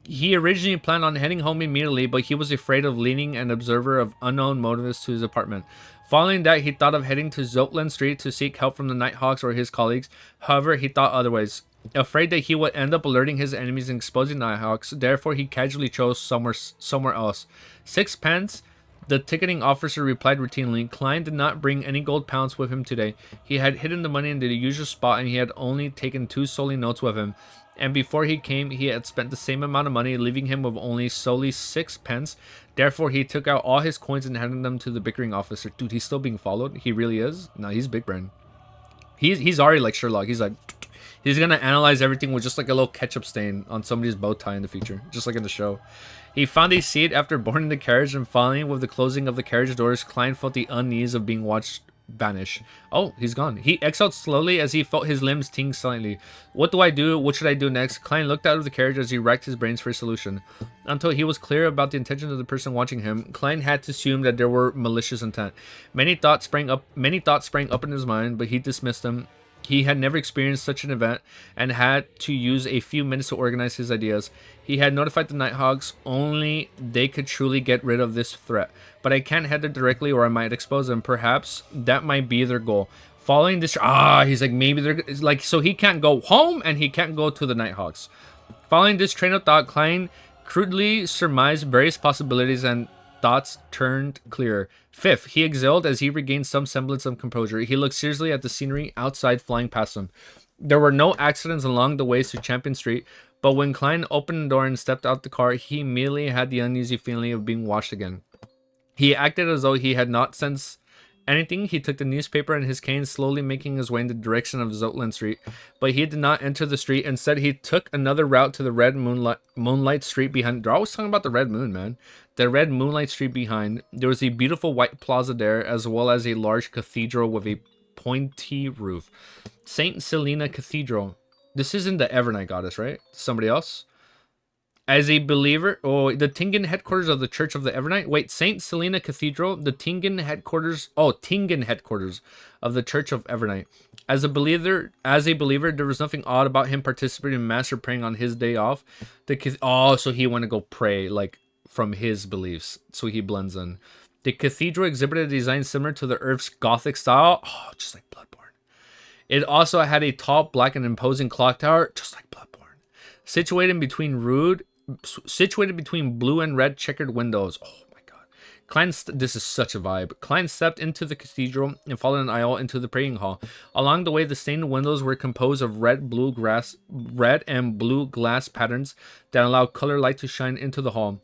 He originally planned on heading home immediately, but he was afraid of leading an observer of unknown motivists to his apartment. Following that, he thought of heading to Zotland Street to seek help from the Nighthawks or his colleagues. However, he thought otherwise. Afraid that he would end up alerting his enemies and exposing Nighthawks, therefore he casually chose somewhere else. 6 pence? The ticketing officer replied routinely. Klein did not bring any gold pounds with him today. He had hidden the money in the usual spot and he had only taken 2 solely notes with him. And before he came, he had spent the same amount of money, leaving him with only solely 6 pence. Therefore, he took out all his coins and handed them to the bickering officer. Dude, he's still being followed? He really is? No, he's Big Brain. He's already like Sherlock. He's like... He's gonna analyze everything with just like a little ketchup stain on somebody's bow tie in the future, just like in the show. He found a seat after boarding the carriage, and finally, with the closing of the carriage doors, Klein felt the unease of being watched vanish. Oh, he's gone. He exhaled slowly as he felt his limbs tingle silently. What do I do? What should I do next? Klein looked out of the carriage as he racked his brains for a solution. Until he was clear about the intentions of the person watching him, Klein had to assume that there were malicious intent. Many thoughts sprang up in his mind, but he dismissed them. He had never experienced such an event and had to use a few minutes to organize his ideas. He had notified the Nighthawks only they could truly get rid of this threat. But I can't head there directly or I might expose them. Perhaps that might be their goal. Following this... he's like, maybe they're... like, so he can't go home and he can't go to the Nighthawks. Following this train of thought, Klein crudely surmised various possibilities and thoughts turned clearer. Fifth, he exhaled as he regained some semblance of composure. He looked seriously at the scenery outside flying past him. There were no accidents along the ways to Champion Street, but when Klein opened the door and stepped out the car, he immediately had the uneasy feeling of being watched again. He acted as though he had not sensed anything. He took the newspaper and his cane, slowly making his way in the direction of Zotland Street, but he did not enter the street. Instead, he took another route to the red moonlight street behind. They're always talking about the red moon, man. The red moonlight street behind. There was a beautiful white plaza there, as well as a large cathedral with a pointy roof. Saint Selena Cathedral. This isn't the Evernight goddess, right? Somebody else? As a believer, the Tingen headquarters of the Church of the Evernight. Wait, Saint Selena Cathedral, the Tingen headquarters. Oh, Tingen headquarters of the Church of Evernight. As a believer, there was nothing odd about him participating in mass or praying on his day off. So he went to go pray, like from his beliefs, so he blends in. The cathedral exhibited a design similar to the Earth's Gothic style, just like Bloodborne. It also had a tall, black, and imposing clock tower, just like Bloodborne, situated between blue and red checkered windows. Oh my god. This is such a vibe. Klein stepped into the cathedral and followed an aisle into the praying hall. Along the way, the stained windows were composed of red and blue glass patterns that allowed color light to shine into the hall.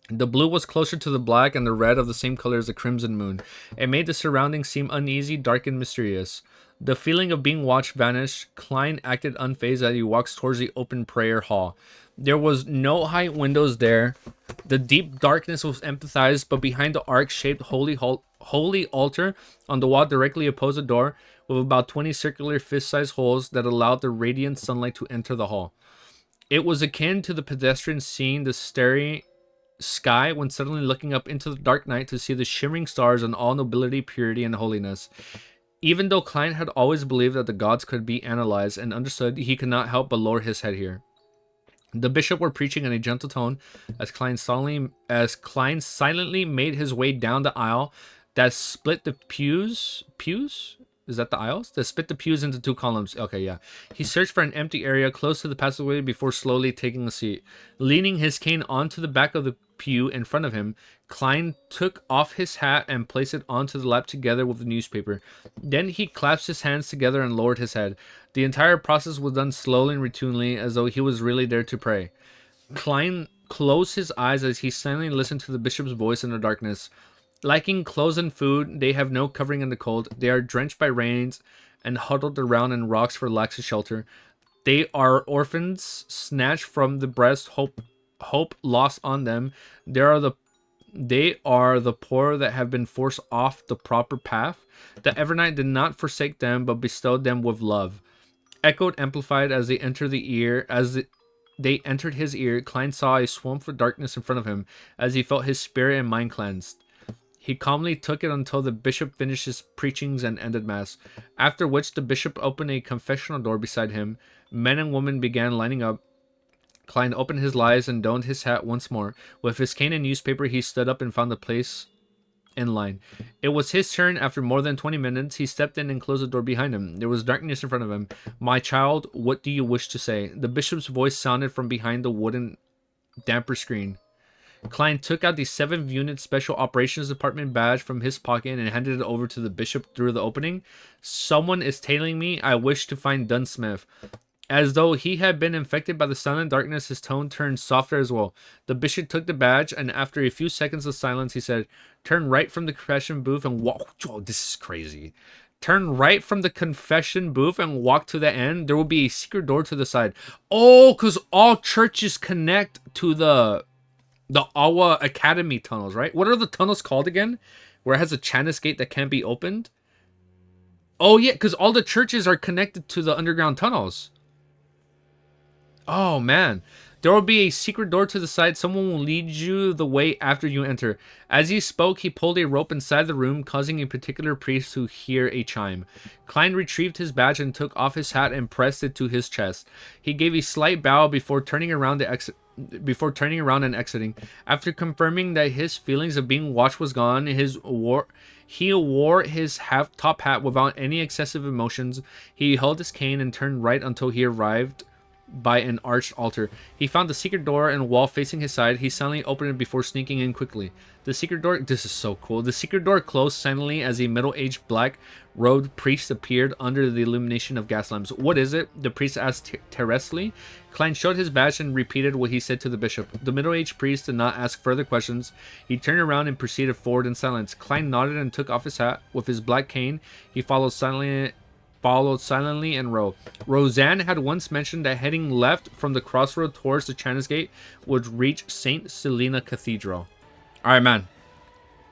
The blue was closer to the black and the red of the same color as the crimson moon. It made the surroundings seem uneasy, dark, and mysterious. The feeling of being watched vanished. Klein acted unfazed as he walked towards the open prayer hall. There was no high windows there. The deep darkness was emphasized, but behind the arc-shaped holy altar on the wall directly opposed the door, with about 20 circular fist-sized holes that allowed the radiant sunlight to enter the hall. It was akin to the pedestrian seeing the starry sky when suddenly looking up into the dark night to see the shimmering stars in all nobility, purity, and holiness. Even though Klein had always believed that the gods could be analyzed and understood, he could not help but lower his head here. The bishop were preaching in a gentle tone as Klein silently made his way down the aisle that split the pews. Is that the aisles? That split the pews into 2 columns. Okay, yeah. He searched for an empty area close to the passageway before slowly taking a seat. Leaning his cane onto the back of the pew in front of him, Klein took off his hat and placed it onto the lap together with the newspaper. Then he clasped his hands together and lowered his head. The entire process was done slowly and routinely, as though he was really there to pray. Klein closed his eyes as he silently listened to the bishop's voice in the darkness. Lacking clothes and food, they have no covering in the cold. They are drenched by rains and huddled around in rocks for lack of shelter. They are orphans snatched from the breast, hope lost on them. They are the poor that have been forced off the proper path. The Evernight did not forsake them, but bestowed them with love. echoed, amplified as they entered the ear. They entered his ear, Klein saw a swamp of darkness in front of him as he felt his spirit and mind cleansed. He calmly took it until the bishop finished his preachings and ended mass, after which the bishop opened a confessional door beside him. Men and women began lining up. Klein opened his eyes and donned his hat once more. With his cane and newspaper, he stood up and found a place in line. It was his turn. After more than 20 minutes, he stepped in and closed the door behind him. There was darkness in front of him. My child, what do you wish to say? The bishop's voice sounded from behind the wooden damper screen. Klein took out the 7th Unit Special Operations Department badge from his pocket and handed it over to the bishop through the opening. Someone is tailing me. I wish to find Dunsmith. As though he had been infected by the silent darkness, his tone turned softer as well. The bishop took the badge, and after a few seconds of silence, he said, turn right from the confession booth and walk... Oh, this is crazy. Turn right from the confession booth and walk to the end. There will be a secret door to the side. Oh, because all churches connect to the Awa Academy tunnels, right? What are the tunnels called again? Where it has a Chanis gate that can't be opened? Oh, yeah, because all the churches are connected to the underground tunnels. Oh, man. There will be a secret door to the side. Someone will lead you the way after you enter. As he spoke, he pulled a rope inside the room, causing a particular priest to hear a chime. Klein retrieved his badge and took off his hat and pressed it to his chest. He gave a slight bow before turning around and exiting. After confirming that his feelings of being watched was gone, he wore his top hat without any excessive emotions. He held his cane and turned right until he arrived by an arched altar. He found the secret door and wall facing his side. He silently opened it before sneaking in quickly. The secret door... This is so cool. The secret door closed silently as a middle-aged black-robed priest appeared under the illumination of gas lamps. What is it? The priest asked tersely. Klein showed his badge and repeated what he said to the bishop. The middle-aged priest did not ask further questions. He turned around and proceeded forward in silence. Klein nodded and took off his hat. With his black cane, he followed silently and rode. Roseanne had once mentioned that heading left from the crossroad towards the Chanis Gate would reach St. Selena Cathedral. Alright, man.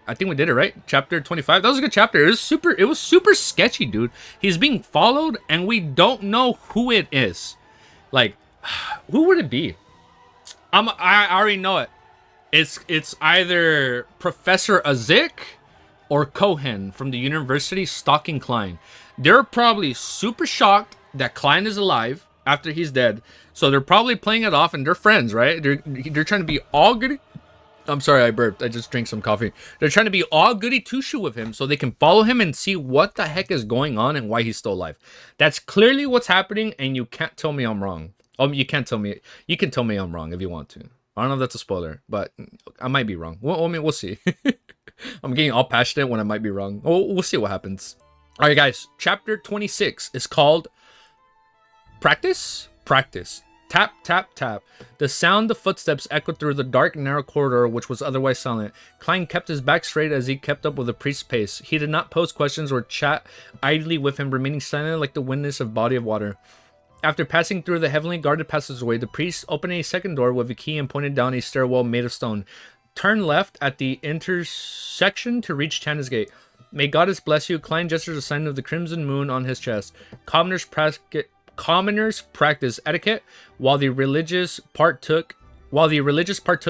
I think we did it, right? Chapter 25. That was a good chapter. It was super sketchy, dude. He's being followed and we don't know who it is. Like, who would it be? I already know it. It's either Professor Azik or Cohen from the university stalking Klein. They're probably super shocked that Klein is alive after he's dead. So they're probably playing it off and they're friends, right? They're trying to be all goody. I'm sorry, I burped. I just drank some coffee. They're trying to be all goody two-shoe with him so they can follow him and see what the heck is going on and why he's still alive. That's clearly what's happening and you can't tell me I'm wrong. You can't tell me. You can tell me I'm wrong if you want to. I don't know if that's a spoiler, but I might be wrong. Well, I mean, we'll see. I'm getting all passionate when I might be wrong. We'll see what happens. All right, guys. Chapter 26 is called Practice. Tap, tap, tap. The sound of footsteps echoed through the dark, narrow corridor, which was otherwise silent. Klein kept his back straight as he kept up with the priest's pace. He did not pose questions or chat idly with him, remaining silent like the witness of a body of water. After passing through the heavily guarded passageway, the priest opened a second door with a key and pointed down a stairwell made of stone. Turn left at the intersection to reach Chanis Gate. May Goddess bless you. Klein gestured a sign of the crimson moon on his chest. Commoners practice etiquette while the religious partook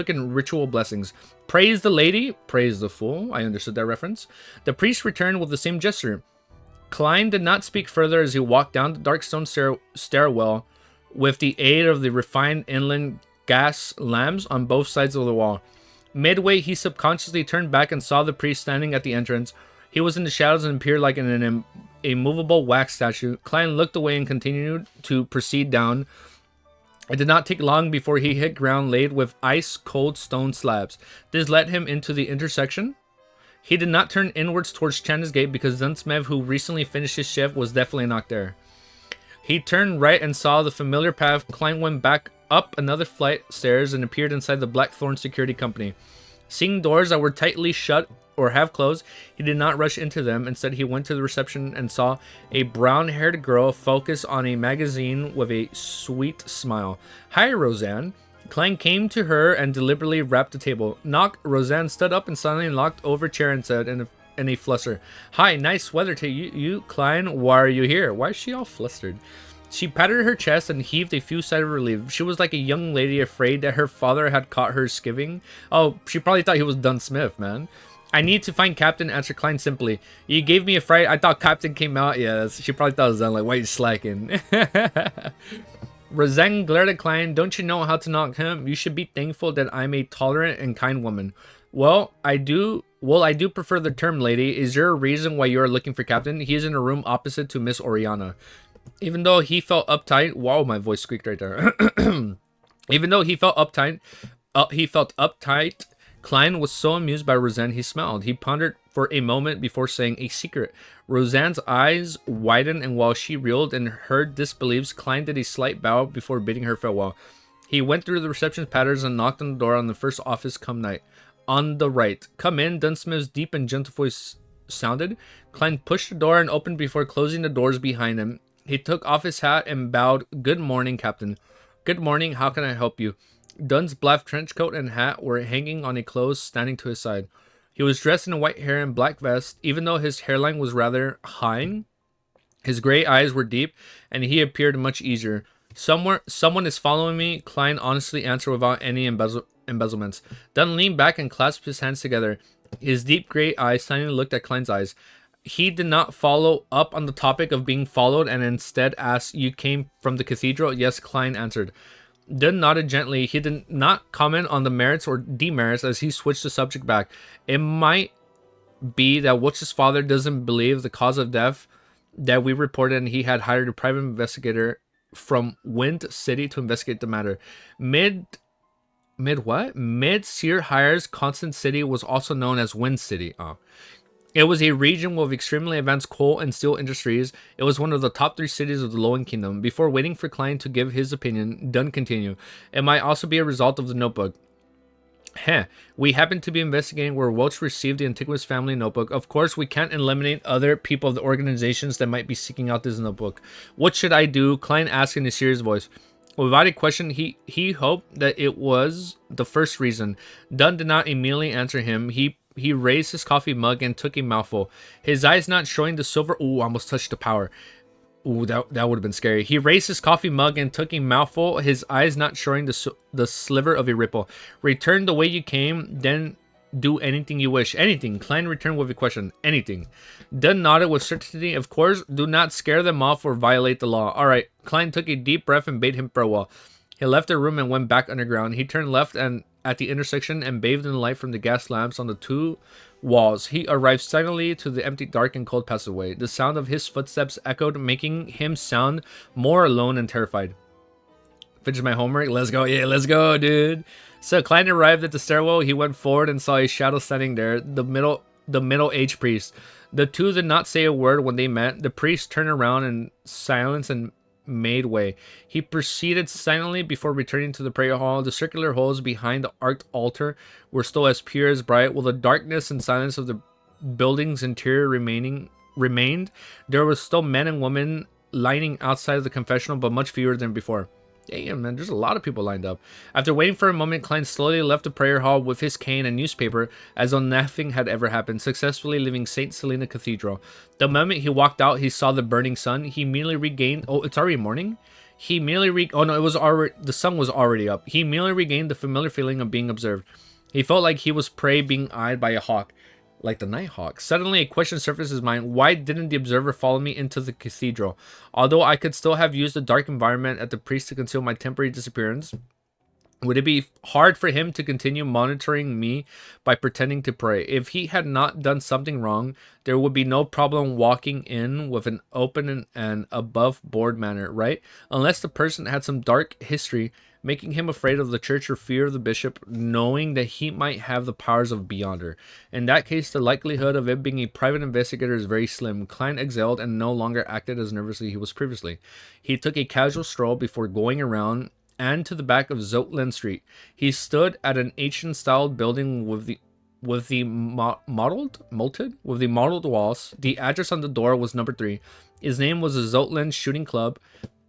in ritual blessings. Praise the lady, praise the fool. I understood that reference. The priest returned with the same gesture. Klein did not speak further as he walked down the dark stone stairwell with the aid of the refined inland gas lamps on both sides of the wall. Midway, he subconsciously turned back and saw the priest standing at the entrance. He was in the shadows and appeared like an immovable wax statue. Klein looked away and continued to proceed down. It did not take long before he hit ground laid with ice-cold stone slabs. This led him into the intersection. He did not turn inwards towards Chanis Gate because Dunsmith, who recently finished his shift, was definitely not there. He turned right and saw the familiar path. Klein went back up another flight of stairs and appeared inside the Blackthorn Security Company. Seeing doors that were tightly shut or half closed, he did not rush into them. Instead, he went to the reception and saw a brown-haired girl focus on a magazine with a sweet smile. Hi, Roseanne. Klein came to her and deliberately rapped the table. Knock. Roseanne stood up and suddenly knocked over a chair and said in a fluster, "Hi, nice weather to you, Klein. Why are you here?" Why is she all flustered? She patted her chest and heaved a few sighs of relief. She was like a young lady afraid that her father had caught her skiving. Oh, she probably thought he was Dunn Smith, man. I need to find Captain, answered Klein simply. You gave me a fright. I thought Captain came out. Yeah, she probably thought it was Dunn. Like, why are you slacking? Roseanne glared at Klein. Don't you know how to knock him? You should be thankful that I'm a tolerant and kind woman. Well, I do prefer the term lady. Is there a reason why you are looking for Captain? He is in a room opposite to Miss Oriana. Even though he felt uptight, wow, my voice squeaked right there. Even though he felt uptight, Klein was so amused by Roseanne he smiled. He pondered for a moment before saying a secret. Roseanne's eyes widened, and while she reeled in her disbeliefs, Klein did a slight bow before bidding her farewell. He went through the reception patterns and knocked on the door on the first office come night. On the right. Come in, Dunsmith's deep and gentle voice sounded. Klein pushed the door and opened before closing the doors behind him. He took off his hat and bowed. Good morning, Captain. Good morning. How can I help you? Dunn's black trench coat and hat were hanging on a clothes standing to his side. He was dressed in white hair and black vest. Even though his hairline was rather high, his gray eyes were deep, and he appeared much easier. Someone is following me, Klein honestly answered without any embezzlements. Dunn leaned back and clasped his hands together. His deep gray eyes silently looked at Klein's eyes. He did not follow up on the topic of being followed and instead asked, You came from the cathedral? Yes, Klein answered. Dunn nodded gently. He did not comment on the merits or demerits as he switched the subject back. It might be that Witch's father doesn't believe the cause of death that we reported, and he had hired a private investigator from Wind City to investigate the matter. Mid-Seer Hires Constant City was also known as Wind City. It was a region with extremely advanced coal and steel industries. It was one of the top 3 cities of the Lowen Kingdom. Before waiting for Klein to give his opinion, Dunn continued. It might also be a result of the notebook. We happen to be investigating where Welch received the Antiquus family notebook. Of course, we can't eliminate other people of the organizations that might be seeking out this notebook. What should I do? Klein asked in a serious voice. Without a question, he hoped that it was the first reason. Dunn did not immediately answer him. He raised his coffee mug and took a mouthful. His eyes not showing the silver... Ooh, I almost touched the power. Ooh, that would have been scary. He raised his coffee mug and took a mouthful, his eyes not showing the sliver of a ripple. Return the way you came, then do anything you wish. Anything. Klein returned with a question. Anything. Dunn nodded with certainty. Of course, do not scare them off or violate the law. All right. Klein took a deep breath and bade him farewell. He left the room and went back underground. He turned left and at the intersection and bathed in the light from the gas lamps on the 2 walls. He arrived silently to the empty, dark, and cold passageway. The sound of his footsteps echoed, making him sound more alone and terrified. Finish my homework? Let's go. Yeah, let's go, dude. So Klein arrived at the stairwell. He went forward and saw a shadow standing there, the middle-aged priest. The two did not say a word when they met. The priest turned around in silence and made way. He proceeded silently before returning to the prayer hall. The circular holes behind the arched altar were still as pure as bright, while the darkness and silence of the building's interior remained. There were still men and women lining outside of the confessional, but much fewer than before. Damn, man, there's a lot of people lined up. After waiting for a moment, Klein slowly left the prayer hall with his cane and newspaper as though nothing had ever happened, successfully leaving St. Selena Cathedral. The moment he walked out, he saw the burning sun. He immediately regained... Oh, it's already morning? He immediately... Oh, no, it was already... The sun was already up. He immediately regained the familiar feeling of being observed. He felt like he was prey being eyed by a hawk. Like the Nighthawk. Suddenly, a question surfaced in his mind. Why didn't the observer follow me into the cathedral? Although I could still have used the dark environment at the priest to conceal my temporary disappearance, would it be hard for him to continue monitoring me by pretending to pray? If he had not done something wrong, there would be no problem walking in with an open and above-board manner, right? Unless the person had some dark history, making him afraid of the church or fear of the bishop, knowing that he might have the powers of Beyonder. In that case, the likelihood of it being a private investigator is very slim. Klein exhaled and no longer acted as nervously he was previously. He took a casual stroll before going around and to the back of Zotland Street. He stood at an ancient-styled building with the mottled walls. The address on the door was number 3. His name was the Zotland Shooting Club.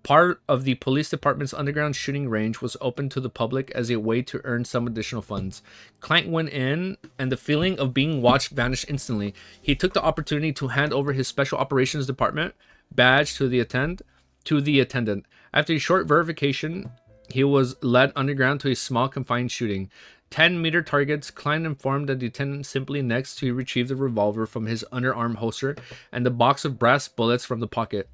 Part of the police department's underground shooting range was open to the public as a way to earn some additional funds. Klein went in, and the feeling of being watched vanished instantly. He took the opportunity to hand over his special operations department badge to the attendant. to the attendant. After a short verification, he was led underground to a small confined shooting. 10-meter targets. Klein informed the attendant simply next to retrieve the revolver from his underarm holster and the box of brass bullets from the pocket.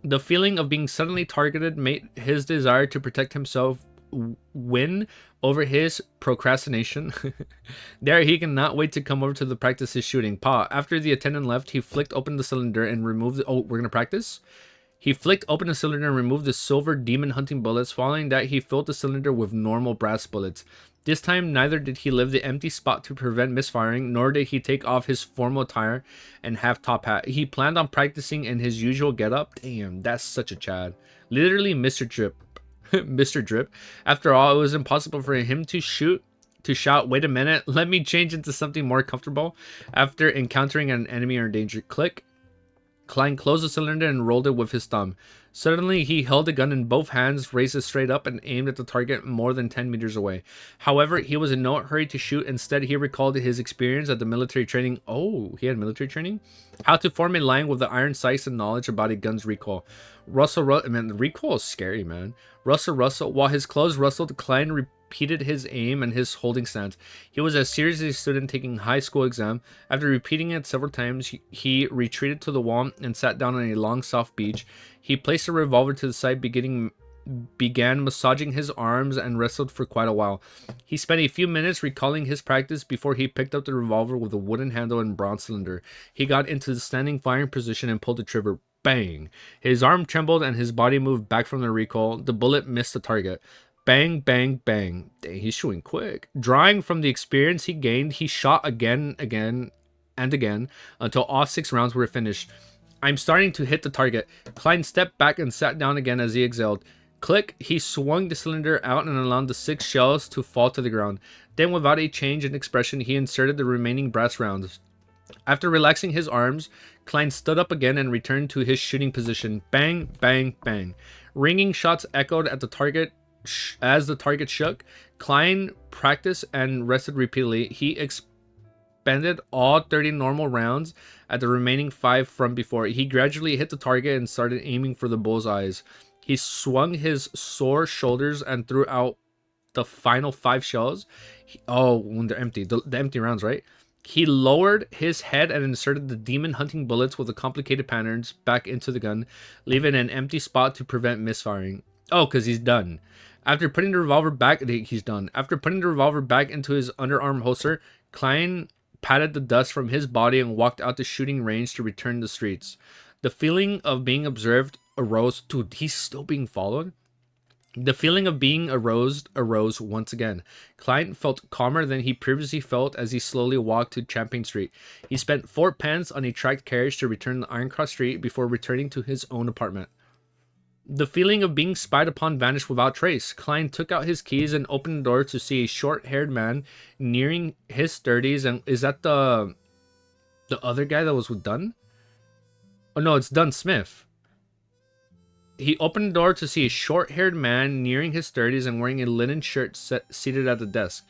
The feeling of being suddenly targeted made his desire to protect himself win over his procrastination. There, he cannot wait to come over to the practice his shooting. After the attendant left, he flicked open the cylinder and removed the... Oh, we're gonna practice? He flicked open the cylinder and removed the silver demon hunting bullets. Following that, he filled the cylinder with normal brass bullets. This time, neither did he leave the empty spot to prevent misfiring, nor did he take off his formal attire and half-top hat. He planned on practicing in his usual getup. Damn, that's such a Chad. Literally Mr. Drip. Mr. Drip. After all, it was impossible for him to shout, "Wait a minute, let me change into something more comfortable," after encountering an enemy or danger. Click. Klein closed the cylinder and rolled it with his thumb. Suddenly, he held the gun in both hands, raised it straight up, and aimed at the target more than 10 meters away. However, he was in no hurry to shoot. Instead, he recalled his experience at the military training. Oh, he had military training? How to form a line with the iron sights and knowledge about a gun's recoil. Man, the recoil is scary, man. Russell. While his clothes rustled, Klein repeated his aim and his holding stance. He was as serious as a student taking a high school exam. After repeating it several times, he retreated to the wall and sat down on a long, soft beach. He placed the revolver to the side, began massaging his arms, and wrestled for quite a while. He spent a few minutes recalling his practice before he picked up the revolver with a wooden handle and bronze cylinder. He got into the standing firing position and pulled the trigger. Bang! His arm trembled and his body moved back from the recoil. The bullet missed the target. Bang, bang, bang. Dang, he's shooting quick. Drawing from the experience he gained, he shot again, and again, until all 6 rounds were finished. I'm starting to hit the target. Klein stepped back and sat down again as he exhaled. Click, he swung the cylinder out and allowed the 6 shells to fall to the ground. Then, without a change in expression, he inserted the remaining brass rounds. After relaxing his arms, Klein stood up again and returned to his shooting position. Bang, bang, bang. Ringing shots echoed at the target as the target shook. Klein practiced and rested repeatedly. He expended all 30 normal rounds at the remaining 5 from before. He gradually hit the target and started aiming for the bullseyes. He swung his sore shoulders and threw out the final 5 shells. When they're empty. The empty rounds, right? He lowered his head and inserted the demon hunting bullets with the complicated patterns back into the gun, leaving an empty spot to prevent misfiring. Oh, because he's done. After putting the revolver back, he's done. After putting the revolver back into his underarm holster, Klein patted the dust from his body and walked out the shooting range to return to the streets. The feeling of being observed arose. Dude, he's still being followed? The feeling of being arose once again. Klein felt calmer than he previously felt as he slowly walked to Champagne Street. He spent 4 pence on a tracked carriage to return to Iron Cross Street before returning to his own apartment. The feeling of being spied upon vanished without trace. Klein took out his keys and opened the door to see a short-haired man nearing his 30s. And is that the other guy that was with Dunn? Oh no, it's Dunn Smith. He opened the door to see a short-haired man nearing his 30s and wearing a linen shirt seated at the desk.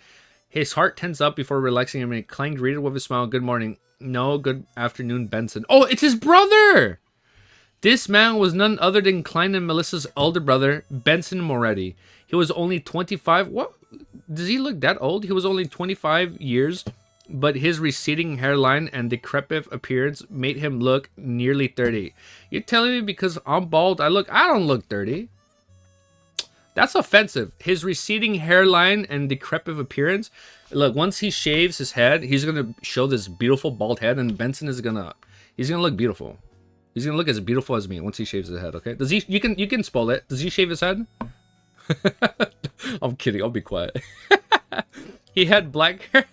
His heart tensed up before relaxing him, and Klein greeted with a smile. "Good morning." "No, good afternoon, Benson." Oh, it's his brother! This man was none other than Klein and Melissa's elder brother, Benson Moretti. He was only 25. What? Does he look that old? He was only 25 years, but his receding hairline and decrepit appearance made him look nearly 30. You're telling me because I'm bald, I don't look 30? That's offensive. His receding hairline and decrepit appearance. Look, once he shaves his head, he's gonna show this beautiful bald head, and Benson is he's gonna look beautiful. He's gonna look as beautiful as me once he shaves his head. Okay? Does he? You can spoil it. Does he shave his head? I'm kidding. I'll be quiet. He had black hair.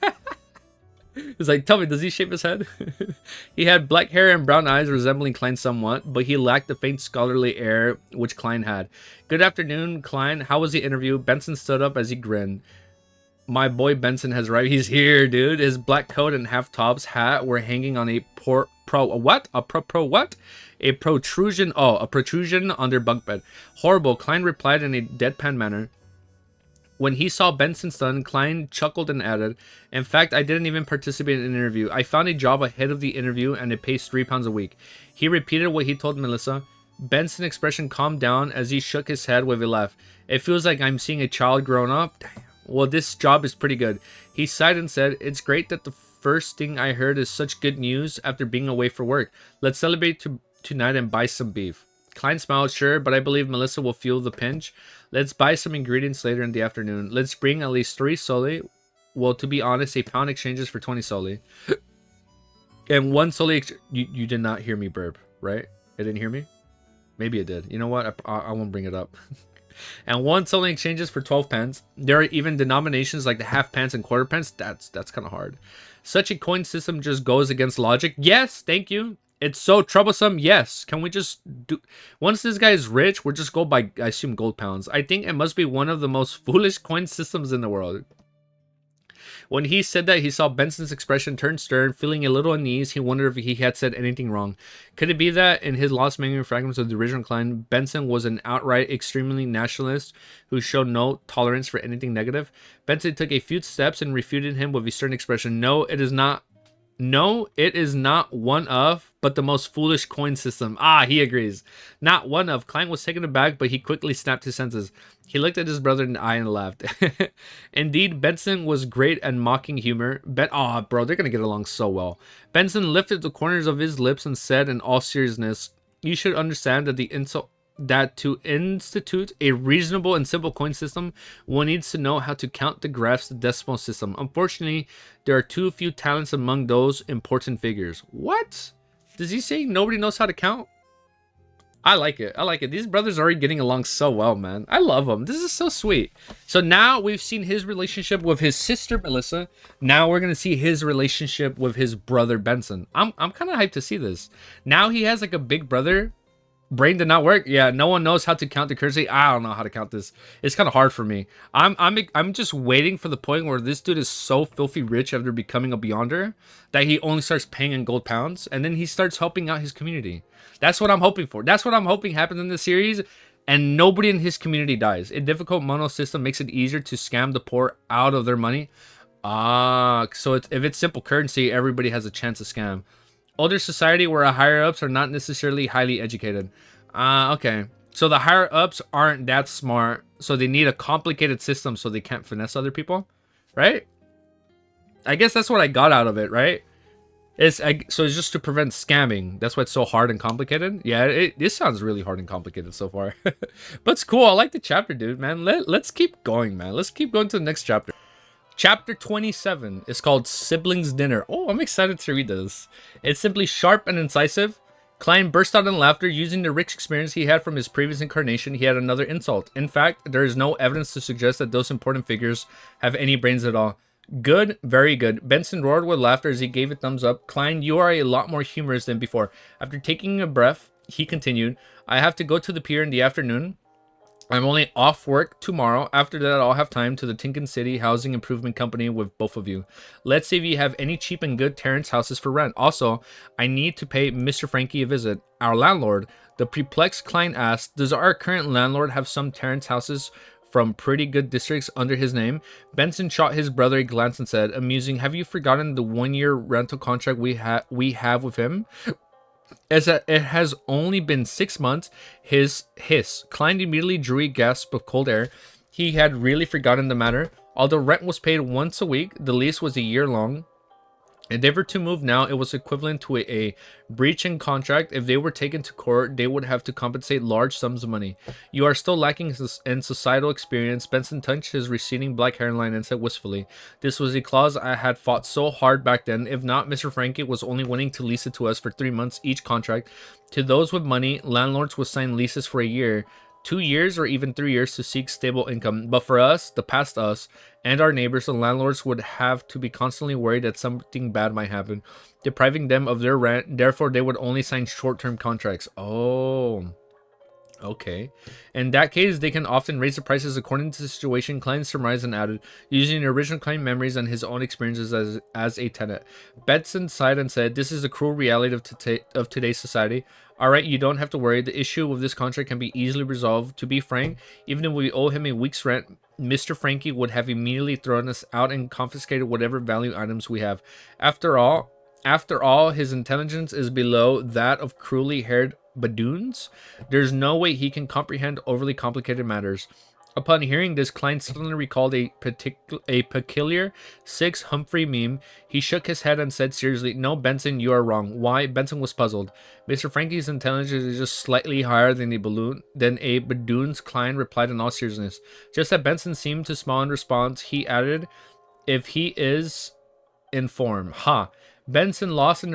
It's like, tell me, does he shave his head? He had black hair and brown eyes resembling Klein somewhat, but he lacked the faint scholarly air which Klein had. "Good afternoon, Klein. How was the interview?" Benson stood up as he grinned. "My boy Benson has arrived." He's here, dude. His black coat and half-tops hat were hanging on a protrusion. Oh, a protrusion on their bunk bed. "Horrible," Klein replied in a deadpan manner. When he saw Benson's son, Klein chuckled and added, "In fact, I didn't even participate in an interview. I found a job ahead of the interview, and it pays £3 a week." He repeated what he told Melissa. Benson's expression calmed down as he shook his head with a laugh. It feels like I'm seeing a child grown up. Damn. Well, this job is pretty good. He sighed and said, it's great that the first thing I heard is such good news after being away for work. Let's celebrate tonight and buy some beef. Klein smiled, sure, but I believe Melissa will feel the pinch. Let's buy some ingredients later in the afternoon. Let's bring at least 3 soli. Well, to be honest, a pound exchanges for 20 soli. And 1 soli... You did not hear me burp, right? It didn't hear me? Maybe it did. You know what? I won't bring it up. And 1 soli exchanges for 12 pence. There are even denominations like the half pence and quarter pence. That's kind of hard. Such a coin system just goes against logic. Yes, thank you. It's so troublesome. Yes. Can we just do... Once this guy is rich, we'll just go by, I assume, gold pounds. I think it must be one of the most foolish coin systems in the world. When he said that, he saw Benson's expression turn stern, feeling a little uneasy. He wondered if he had said anything wrong. Could it be that in his lost memory fragments of the original Klein, Benson was an outright extremely nationalist who showed no tolerance for anything negative? Benson took a few steps and refuted him with a stern expression. No, it is not. No, it is not one of, but the most foolish coin system. Ah, he agrees. Not one of. Klein was taken aback, but he quickly snapped his senses. He looked at his brother in the eye and laughed. Indeed, Benson was great at mocking humor. Bro, they're going to get along so well. Benson lifted the corners of his lips and said in all seriousness, you should understand that to institute a reasonable and simple coin system, one needs to know how to count the graphs, the decimal system. Unfortunately, there are too few talents among those important figures. What? Does he say nobody knows how to count? I like it. I like it. These brothers are already getting along so well, man. I love them. This is so sweet. So now we've seen his relationship with his sister, Melissa. Now we're going to see his relationship with his brother, Benson. I'm kind of hyped to see this. Now he has like a big brother. Brain did not work. Yeah, no one knows how to count the currency. I don't know how to count this. It's kind of hard for me. I'm just waiting for the point where this dude is so filthy rich after becoming a Beyonder that he only starts paying in gold pounds, and then he starts helping out his community. That's what I'm hoping for. That's what I'm hoping happens in this series, and nobody in his community dies. A difficult mono system makes it easier to scam the poor out of their money. So if it's simple currency, everybody has a chance to scam. Older society where higher-ups are not necessarily highly educated. Okay. So the higher-ups aren't that smart, so they need a complicated system so they can't finesse other people, right? I guess that's what I got out of it, right? So it's just to prevent scamming. That's why it's so hard and complicated. Yeah, this sounds really hard and complicated so far. But it's cool. I like the chapter, dude, man. Let's keep going, man. Let's keep going to the next chapter. Chapter 27 is called Siblings Dinner. Oh, I'm excited to read this. It's simply sharp and incisive. Klein burst out in laughter. Using the rich experience he had from his previous incarnation, he had another insult. In fact, there is no evidence to suggest that those important figures have any brains at all. Good, very good. Benson roared with laughter as he gave a thumbs up. Klein, you are a lot more humorous than before. After taking a breath, he continued, I have to go to the pier in the afternoon. I'm only off work tomorrow. After that, I'll have time to the Tinkin City Housing Improvement Company with both of you. Let's see if you have any cheap and good Terrence houses for rent. Also, I need to pay Mr. Frankie a visit. Our landlord, the perplexed Klein asked, does our current landlord have some Terrence houses from pretty good districts under his name? Benson shot his brother a glance and said, amusing, have you forgotten the 1-year rental contract we have with him? As it has only been 6 months, Klein immediately drew a gasp of cold air. He had really forgotten the matter. Although rent was paid once a week, the lease was a year long. If they were to move now, it was equivalent to a breach in contract. If they were taken to court, they would have to compensate large sums of money. You are still lacking in societal experience. Benson touched his receding black hairline and said wistfully, this was a clause I had fought so hard back then. If not, Mr. Frankie was only willing to lease it to us for 3 months each contract. To those with money, landlords would sign leases for a year, 2 years, or even 3 years to seek stable income. But for us, the past us, and our neighbors, the landlords would have to be constantly worried that something bad might happen, depriving them of their rent. Therefore, they would only sign short-term contracts. Oh, okay. In that case, they can often raise the prices according to the situation. Klein surmised and added, using the original Klein memories and his own experiences as a tenant. Benson sighed and said, this is the cruel reality of today's society. All right, you don't have to worry. The issue with this contract can be easily resolved. To be frank, even if we owe him a week's rent, Mr. Frankie would have immediately thrown us out and confiscated whatever value items we have. After all, his intelligence is below that of cruelly haired badoons? There's no way he can comprehend overly complicated matters. Upon hearing this, Klein suddenly recalled a peculiar Six Humphrey meme. He shook his head and said seriously, "No, Benson, you are wrong." Why? Benson was puzzled. Mr. Frankie's intelligence is just slightly higher than a badoon's. Klein replied in all seriousness. Just that Benson seemed to smile in response, he added, "If he is in form." Ha! Benson lost it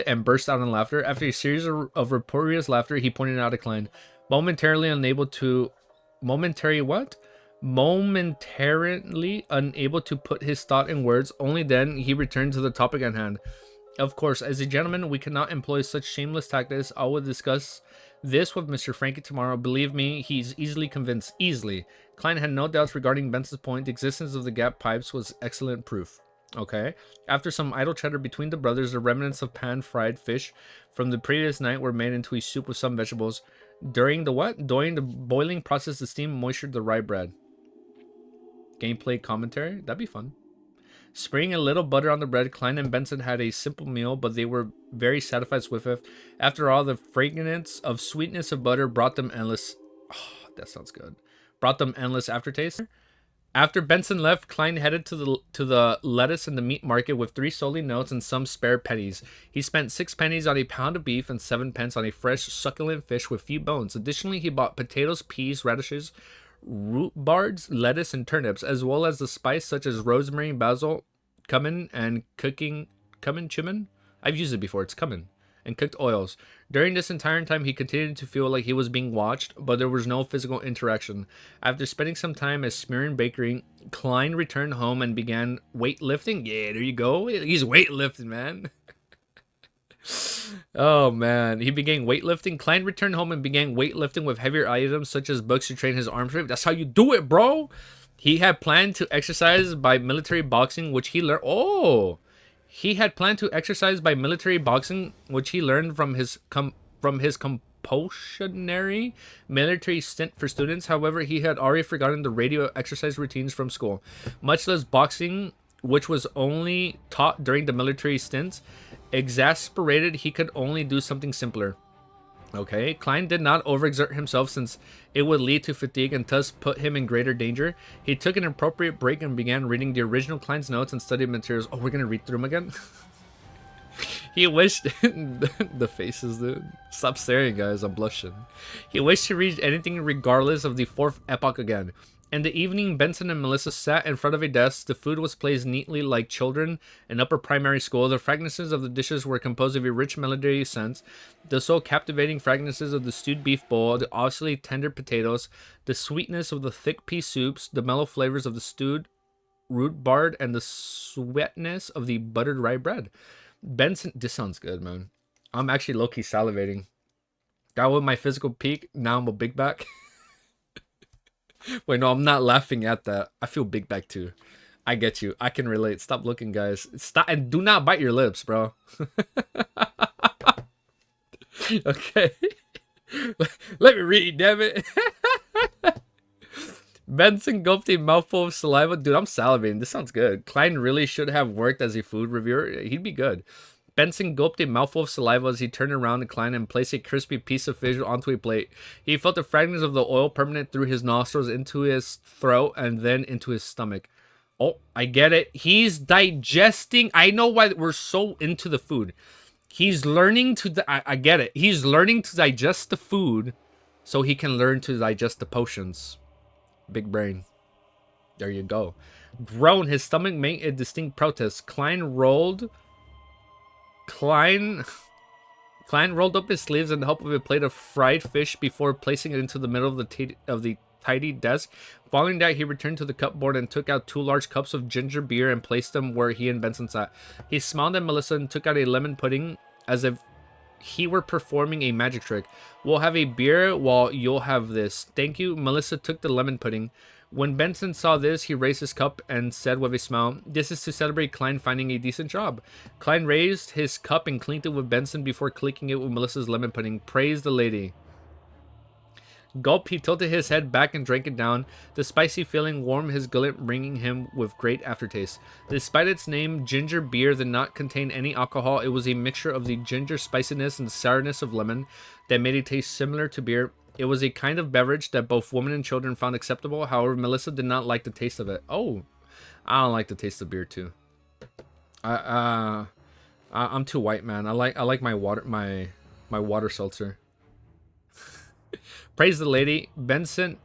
and burst out in laughter. After a series of uproarious laughter, he pointed out to Klein. Momentarily unable to put his thought in words. Only then he returned to the topic at hand. Of course, as a gentleman, we cannot employ such shameless tactics. I will discuss this with Mr. Frankie tomorrow. Believe me, he's easily convinced. Easily. Klein had no doubts regarding Benson's point. The existence of the gap pipes was excellent proof. Okay. After some idle chatter between the brothers, the remnants of pan-fried fish from the previous night were made into a soup with some vegetables. During the what? During the boiling process, the steam moistured the rye bread. Gameplay commentary? That'd be fun. Spraying a little butter on the bread, Klein and Benson had a simple meal, but they were very satisfied with it. After all, the fragrance of sweetness of butter brought them endless... Oh, that sounds good. Brought them endless aftertaste. After Benson left, Klein headed to the lettuce and the meat market with 3 solely notes and some spare pennies. He spent 6 pennies on a pound of beef and 7 pence on a fresh, succulent fish with few bones. Additionally, he bought potatoes, peas, radishes, rhubards, lettuce, and turnips, as well as the spice such as rosemary, basil, cumin, and cumin. I've used it before. It's cumin. And cooked oils. During this entire time, he continued to feel like he was being watched, but there was no physical interaction. After spending some time at Smirn Bakery, Klein returned home and began weightlifting. Yeah, there you go. He's weightlifting, man. Oh, man. He began weightlifting. Klein returned home and began weightlifting with heavier items such as books to train his arm strength. That's how you do it, bro. He had planned to exercise by military boxing, which he learned... Oh! He had planned to exercise by military boxing, which he learned from his compulsionary military stint for students. However, he had already forgotten the radio exercise routines from school, much less boxing, which was only taught during the military stints. Exasperated, he could only do something simpler. Okay, Klein did not overexert himself since it would lead to fatigue and thus put him in greater danger. He took an appropriate break and began reading the original Klein's notes and study materials. Oh, we're gonna read through them again? He wished... the faces, dude. Stop staring, guys. I'm blushing. He wished to read anything regardless of the 4th epoch again. In the evening, Benson and Melissa sat in front of a desk. The food was placed neatly like children in upper primary school. The fragrances of the dishes were composed of a rich melody scent. The so captivating fragrances of the stewed beef bowl, the obviously tender potatoes, the sweetness of the thick pea soups, the mellow flavors of the stewed rhubarb, and the sweetness of the buttered rye bread. Benson, this sounds good, man. I'm actually low-key salivating. That was my physical peak. Now I'm a big back. Wait, no, I'm not laughing at that. I feel big back too. I get you. I can relate. Stop looking, guys. Stop and do not bite your lips, bro. Okay. Let me read, damn it. Benson gulped a mouthful of saliva. Dude, I'm salivating. This sounds good. Klein really should have worked as a food reviewer. He'd be good. Benson gulped a mouthful of saliva as he turned around to Klein and placed a crispy piece of fish onto a plate. He felt the fragments of the oil permeate through his nostrils into his throat and then into his stomach. Oh, I get it. He's digesting. I know why we're so into the food. He's learning to... I get it. He's learning to digest the food so he can learn to digest the potions. Big brain. There you go. Groan, his stomach made a distinct protest. Klein rolled up his sleeves in the help of a plate of fried fish before placing it into the middle of the tidy desk. Following that, he returned to the cupboard and took out 2 large cups of ginger beer and placed them where he and Benson sat. He smiled at Melissa and took out a lemon pudding as if he were performing a magic trick. We'll have a beer while you'll have this. Thank you. Melissa took the lemon pudding. When Benson saw this, he raised his cup and said with a smile, "This is to celebrate Klein finding a decent job." Klein raised his cup and clinked it with Benson before clinking it with Melissa's lemon pudding. Praise the lady. Gulp, he tilted his head back and drank it down. The spicy feeling warmed his gullet, bringing him with great aftertaste. Despite its name, ginger beer did not contain any alcohol. It was a mixture of the ginger spiciness and sourness of lemon that made it taste similar to beer. It was a kind of beverage that both women and children found acceptable. However, Melissa did not like the taste of it. Oh, I don't like the taste of beer too. I'm too white, man. I like my water seltzer. Praise the lady. Benson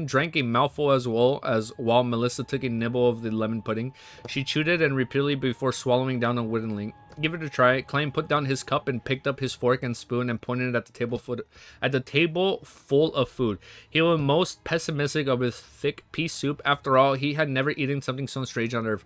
drank a mouthful as well as while Melissa took a nibble of the lemon pudding. She chewed it and repeatedly before swallowing down unwittingly. Give it a try. Klein put down his cup and picked up his fork and spoon and pointed it at the table full of food. He was most pessimistic of his thick pea soup. After all, he had never eaten something so strange on earth.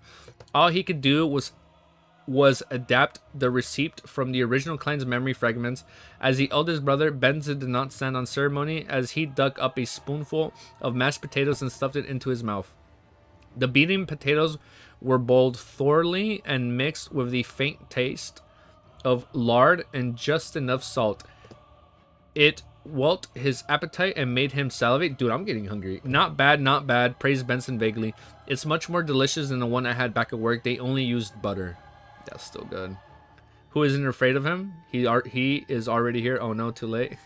All he could do was adapt the receipt from the original Klein's memory fragments. As the eldest brother, Benson did not stand on ceremony as he dug up a spoonful of mashed potatoes and stuffed it into his mouth. The beaten potatoes were boiled thoroughly and mixed with the faint taste of lard and just enough salt. It whet his appetite and made him salivate. Dude, I'm getting hungry. Not bad, not bad, praised Benson vaguely. It's much more delicious than the one I had back at work. They only used butter. That's still good. Who isn't afraid of him? He is already here. Oh no, too late.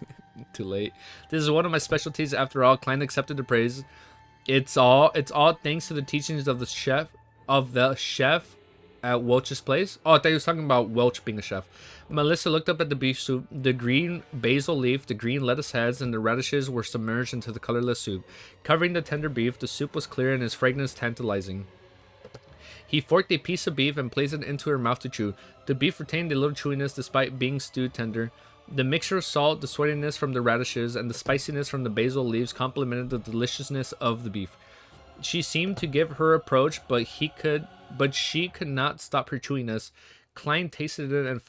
Too late. This is one of my specialties after all. Klein accepted the praise. It's all thanks to the teachings of the chef at Welch's place. Oh, I thought he was talking about Welch being a chef. Melissa looked up at the beef soup. The green basil leaf, the green lettuce heads, and the radishes were submerged into the colorless soup. Covering the tender beef, the soup was clear and its fragrance tantalizing. He forked a piece of beef and placed it into her mouth to chew. The beef retained a little chewiness despite being stewed tender. The mixture of salt, the sweetiness from the radishes, and the spiciness from the basil leaves complemented the deliciousness of the beef. She seemed to give her approach, but she could not stop her chewiness. Klein tasted it and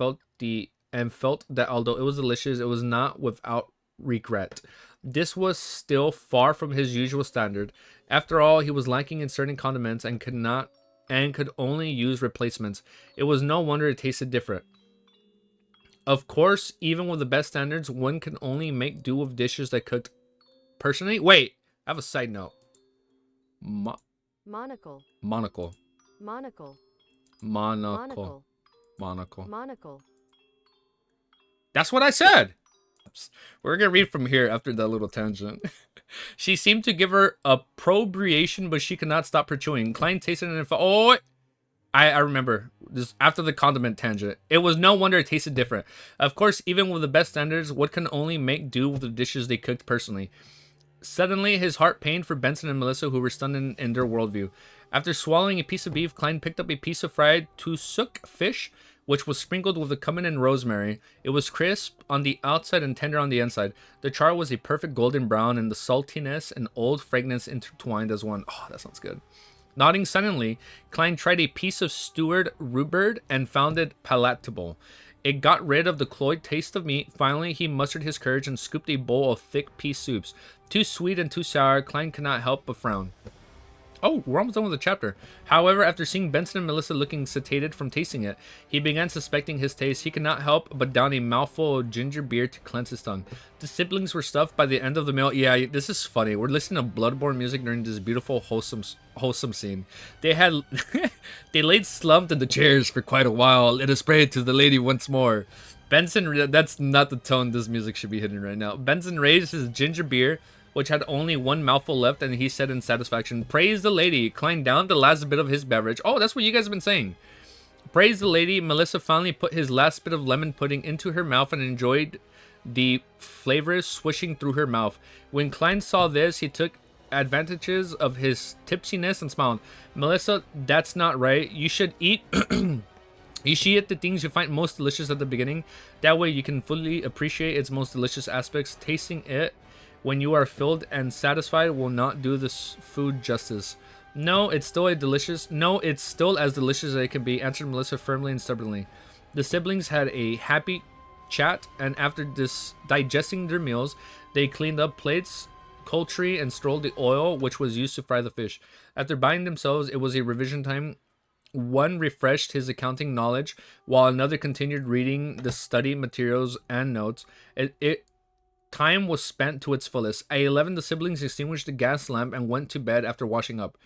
felt that although it was delicious, it was not without regret. This was still far from his usual standard. After all, he was lacking in certain condiments and could only use replacements. It was no wonder it tasted different. Of course, even with the best standards, one can only make do with dishes that cooked personally. Wait, I have a side note. Monocle. Monocle. Monocle. Monocle. Monocle. Monocle. Monocle. That's what I said. We're going to read from here after that little tangent. She seemed to give her appropriation, but she could not stop her chewing. Klein tasted it and felt, oh, I remember this after the condiment tangent. It was no wonder it tasted different. Of course, even with the best standards, one can only make do with the dishes they cooked personally. Suddenly, his heart pained for Benson and Melissa, who were stunned in their worldview. After swallowing a piece of beef, Klein picked up a piece of fried tusuk fish, which was sprinkled with cumin and rosemary. It was crisp on the outside and tender on the inside. The char was a perfect golden brown, and the saltiness and old fragrance intertwined as one. Oh, that sounds good. Nodding silently, Klein tried a piece of stewed rhubarb and found it palatable. It got rid of the cloyed taste of meat. Finally, he mustered his courage and scooped a bowl of thick pea soups. Too sweet and too sour, Klein could not help but frown. Oh, we're almost done with the chapter. However, after seeing Benson and Melissa looking satiated from tasting it, he began suspecting his taste. He could not help but down a mouthful of ginger beer to cleanse his tongue. The siblings were stuffed by the end of the meal. Yeah, this is funny. We're listening to Bloodborne music during this beautiful, wholesome scene. They laid slumped in the chairs for quite a while. Let us pray to the lady once more. Benson, that's not the tone this music should be hitting right now. Benson raised his ginger beer, which had only one mouthful left, and he said in satisfaction, "Praise the lady." Klein downed the last bit of his beverage. Oh, that's what you guys have been saying. Praise the lady. Melissa finally put his last bit of lemon pudding into her mouth and enjoyed the flavors swishing through her mouth. When Klein saw this, he took advantages of his tipsiness and smiled. "Melissa, that's not right. You should eat you should eat the things you find most delicious at the beginning. That way you can fully appreciate its most delicious aspects. Tasting it when you are filled and satisfied will not do this food justice." No, it's still as delicious as it can be, answered Melissa firmly and stubbornly. The siblings had a happy chat, and after digesting their meals, they cleaned up plates, poultry, and strolled the oil, which was used to fry the fish. After buying themselves, it was a revision time. One refreshed his accounting knowledge, while another continued reading the study materials and notes. Time was spent to its fullest. At 11, the siblings extinguished the gas lamp and went to bed after washing up.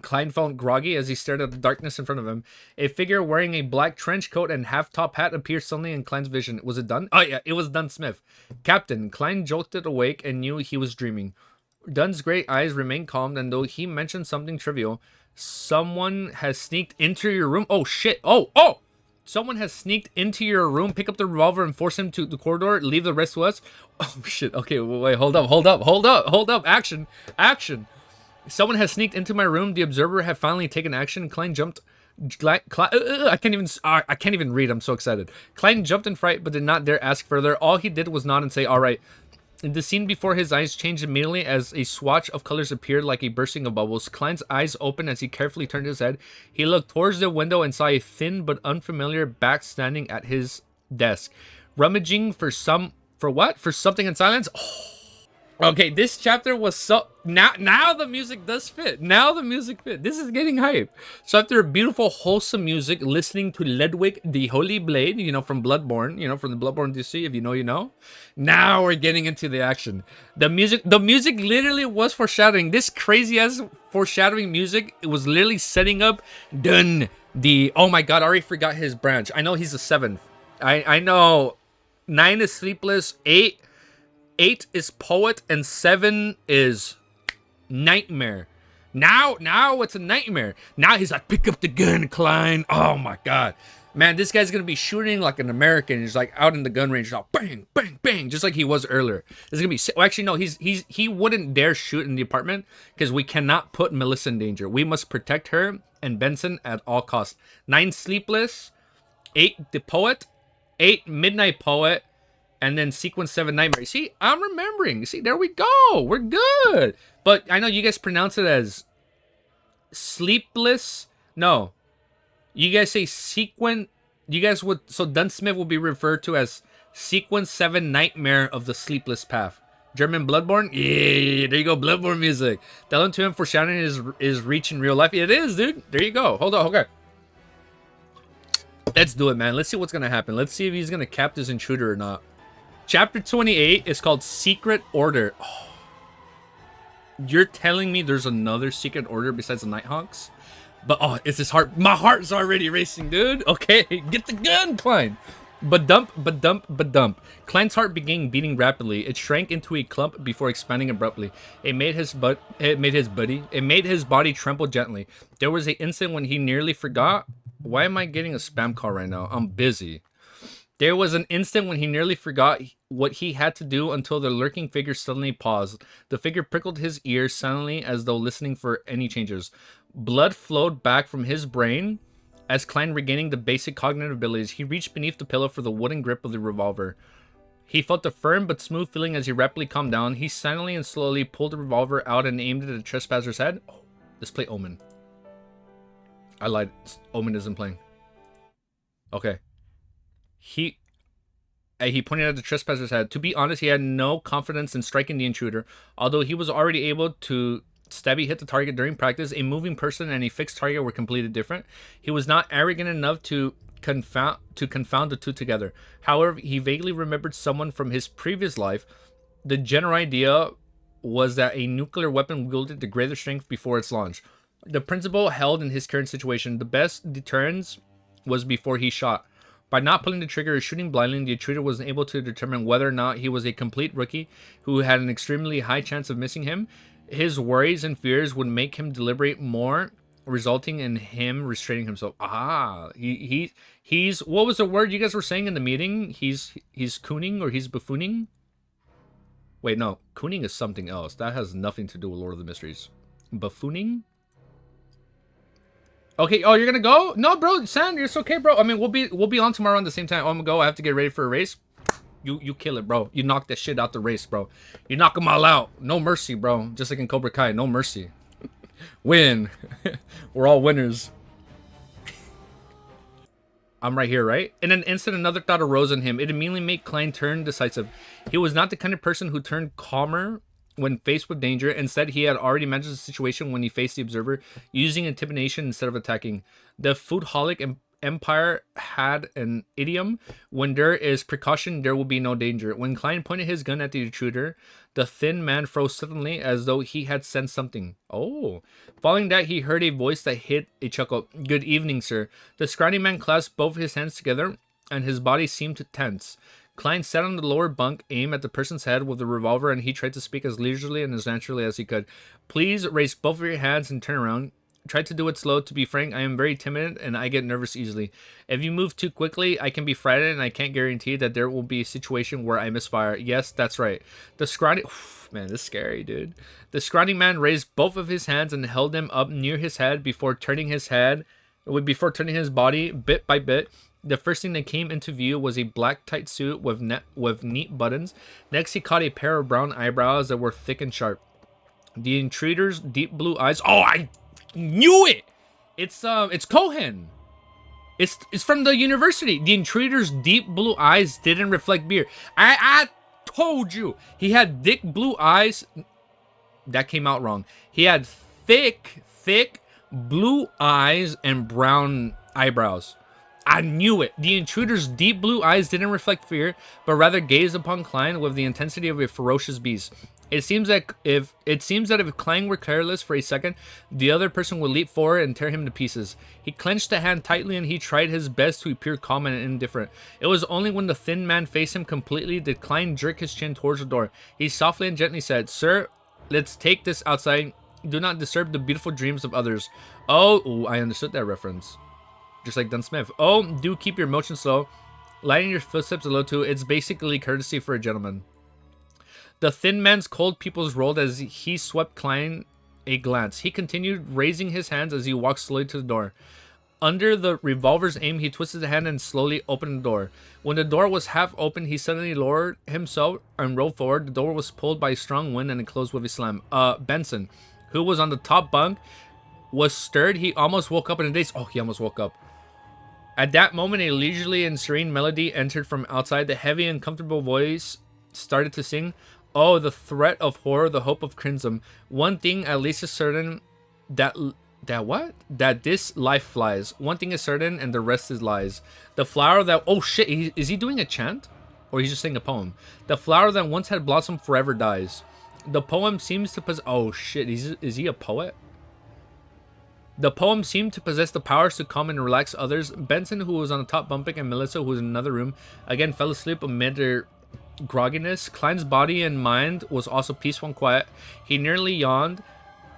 Klein felt groggy as he stared at the darkness in front of him. A figure wearing a black trench coat and half-top hat appeared suddenly in Klein's vision. Was it Dunn? Oh yeah, it was Dunn Smith. Captain. Klein jolted awake and knew he was dreaming. Dunn's gray eyes remained calm, and though he mentioned something trivial, someone has sneaked into your room. Oh shit! Oh! Someone has sneaked into your room, pick up the revolver and force him to the corridor, leave the rest to us. Oh shit, okay, wait, hold up, action. Someone has sneaked into my room, the observer had finally taken action, Klein jumped, I can't even read, I'm so excited. Klein jumped in fright, but did not dare ask further. All he did was nod and say, alright. The scene before his eyes changed immediately as a swatch of colors appeared like a bursting of bubbles. Klein's eyes opened as he carefully turned his head. He looked towards the window and saw a thin but unfamiliar back standing at his desk. Rummaging for something in silence? Oh. Okay, this chapter was so... Now the music does fit. This is getting hype. So after a beautiful, wholesome music, listening to Ludwig the Holy Blade, from Bloodborne, from the Bloodborne DC, if you know, you know. Now we're getting into the action. The music literally was foreshadowing. This crazy-ass foreshadowing music, it was literally setting up Dun, the... Oh my god, I already forgot his branch. I know he's the 7th. I know 9 is Sleepless, 8 is Poet, and 7 is Nightmare. Now it's a Nightmare. Now he's like, pick up the gun, Klein. Oh my god. Man, this guy's gonna be shooting like an American. He's like out in the gun range, like bang, bang, bang, just like he was earlier. It's gonna be... Well, actually, no, he wouldn't dare shoot in the apartment because we cannot put Melissa in danger. We must protect her and Benson at all costs. 9 Sleepless, 8 the Poet, 8 Midnight Poet, and then sequence 7 Nightmare. See, I'm remembering. See, there we go. We're good. But I know you guys pronounce it as Sleepless. No. You guys say sequence. You guys would... So Dunn Smith will be referred to as sequence 7 Nightmare of the Sleepless Path. German Bloodborne? Yeah, there you go. Bloodborne music. Telling to him foreshadowing is reach in real life. It is, dude. There you go. Hold on. Okay. Let's do it, man. Let's see what's going to happen. Let's see if he's going to cap this intruder or not. Chapter 28 is called Secret Order. Oh. You're telling me there's another Secret Order besides the Nighthawks? But, oh, it's his heart. My heart's already racing, dude. Okay, get the gun, Klein. But dump. Klein's heart began beating rapidly. It shrank into a clump before expanding abruptly. It made his body tremble gently. There was an instant when he nearly forgot. Why am I getting a spam call right now? I'm busy. There was an instant when he nearly forgot what he had to do until the lurking figure suddenly paused. The figure prickled his ears silently as though listening for any changes. Blood flowed back from his brain as Klein regaining the basic cognitive abilities. He reached beneath the pillow for the wooden grip of the revolver. He felt the firm but smooth feeling as he rapidly calmed down. He silently and slowly pulled the revolver out and aimed it at the trespasser's head. Oh, let's play Omen. I lied. Omen isn't playing. Okay. He pointed at the trespasser's head. To be honest, he had no confidence in striking the intruder. Although he was already able to stabby hit the target during practice, a moving person and a fixed target were completely different. He was not arrogant enough to confound the two together. However, he vaguely remembered someone from his previous life. The general idea was that a nuclear weapon wielded the greater strength before its launch. The principle held in his current situation. The best deterrence was before he shot. By not pulling the trigger or shooting blindly, the intruder was able to determine whether or not he was a complete rookie who had an extremely high chance of missing him. His worries and fears would make him deliberate more, resulting in him restraining himself. He's what was the word you guys were saying in the meeting? He's cooning or he's buffooning? Wait, no, cooning is something else. That has nothing to do with Lord of the Mysteries. Buffooning? Okay, oh, you're gonna go? No, bro, Sand, it's okay, bro. I mean, we'll be on tomorrow at the same time. I'm gonna go. I have to get ready for a race. You kill it, bro. You knock that shit out the race, bro. You knock them all out. No mercy, bro. Just like in Cobra Kai, no mercy. Win. We're all winners. I'm right here, right? In an instant, another thought arose in him. It immediately made Klein turn decisive. He was not the kind of person who turned calmer when faced with danger. Instead, he had already managed the situation when he faced the observer, using intimidation instead of attacking. The foodholic empire had an idiom: when there is precaution, there will be no danger. When Klein pointed his gun at the intruder, the thin man froze suddenly as though he had sensed something. Oh. Following that, he heard a voice that hid a chuckle. "Good evening, sir." The scrawny man clasped both his hands together, and his body seemed to tense. Klein sat on the lower bunk, aimed at the person's head with the revolver, and he tried to speak as leisurely and as naturally as he could. "Please raise both of your hands and turn around. Try to do it slow. To be frank, I am very timid and I get nervous easily. If you move too quickly, I can be frightened, and I can't guarantee that there will be a situation where I misfire." "Yes, that's right." The scrawny... Man, this is scary, dude. The scrawny man raised both of his hands and held them up near his head before turning his body bit by bit. The first thing that came into view was a black tight suit with neat buttons. Next, he caught a pair of brown eyebrows that were thick and sharp. The intruder's deep blue eyes... Oh, I knew it! It's Cohen. It's from the university. The intruder's deep blue eyes didn't reflect beer. I told you. He had thick blue eyes. That came out wrong. He had thick blue eyes and brown eyebrows. I knew it. The intruder's deep blue eyes didn't reflect fear, but rather gazed upon Klein with the intensity of a ferocious beast. It seems that if Klein were careless for a second, the other person would leap forward and tear him to pieces. He clenched the hand tightly and he tried his best to appear calm and indifferent. It was only when the thin man faced him completely did Klein jerk his chin towards the door. He softly and gently said, "Sir, let's take this outside. Do not disturb the beautiful dreams of others." Oh, I understood that reference. Just like Dunn Smith. "Oh, do keep your motion slow. Lighten your footsteps a little too. It's basically courtesy for a gentleman." The thin man's cold pupils rolled as he swept Klein a glance. He continued raising his hands as he walked slowly to the door. Under the revolver's aim, he twisted the hand and slowly opened the door. When the door was half open, he suddenly lowered himself and rolled forward. The door was pulled by a strong wind and it closed with a slam. Benson, who was on the top bunk, was stirred. He almost woke up in a daze. Oh, he almost woke up. At that moment, a leisurely and serene melody entered from outside. The heavy and comfortable voice started to sing. "Oh, the threat of horror, the hope of crimson. One thing at least is certain, that this life flies. One thing is certain, and the rest is lies. The flower that..." Oh shit, is he doing a chant? Or he's just saying a poem? "The flower that once had blossomed forever dies. The poem seems to possess..." Oh shit, is he a poet? "The poem seemed to possess the powers to calm and relax others." Benson, who was on the top bumping, and Melissa, who was in another room, again fell asleep amid their grogginess. Klein's body and mind was also peaceful and quiet. He nearly yawned.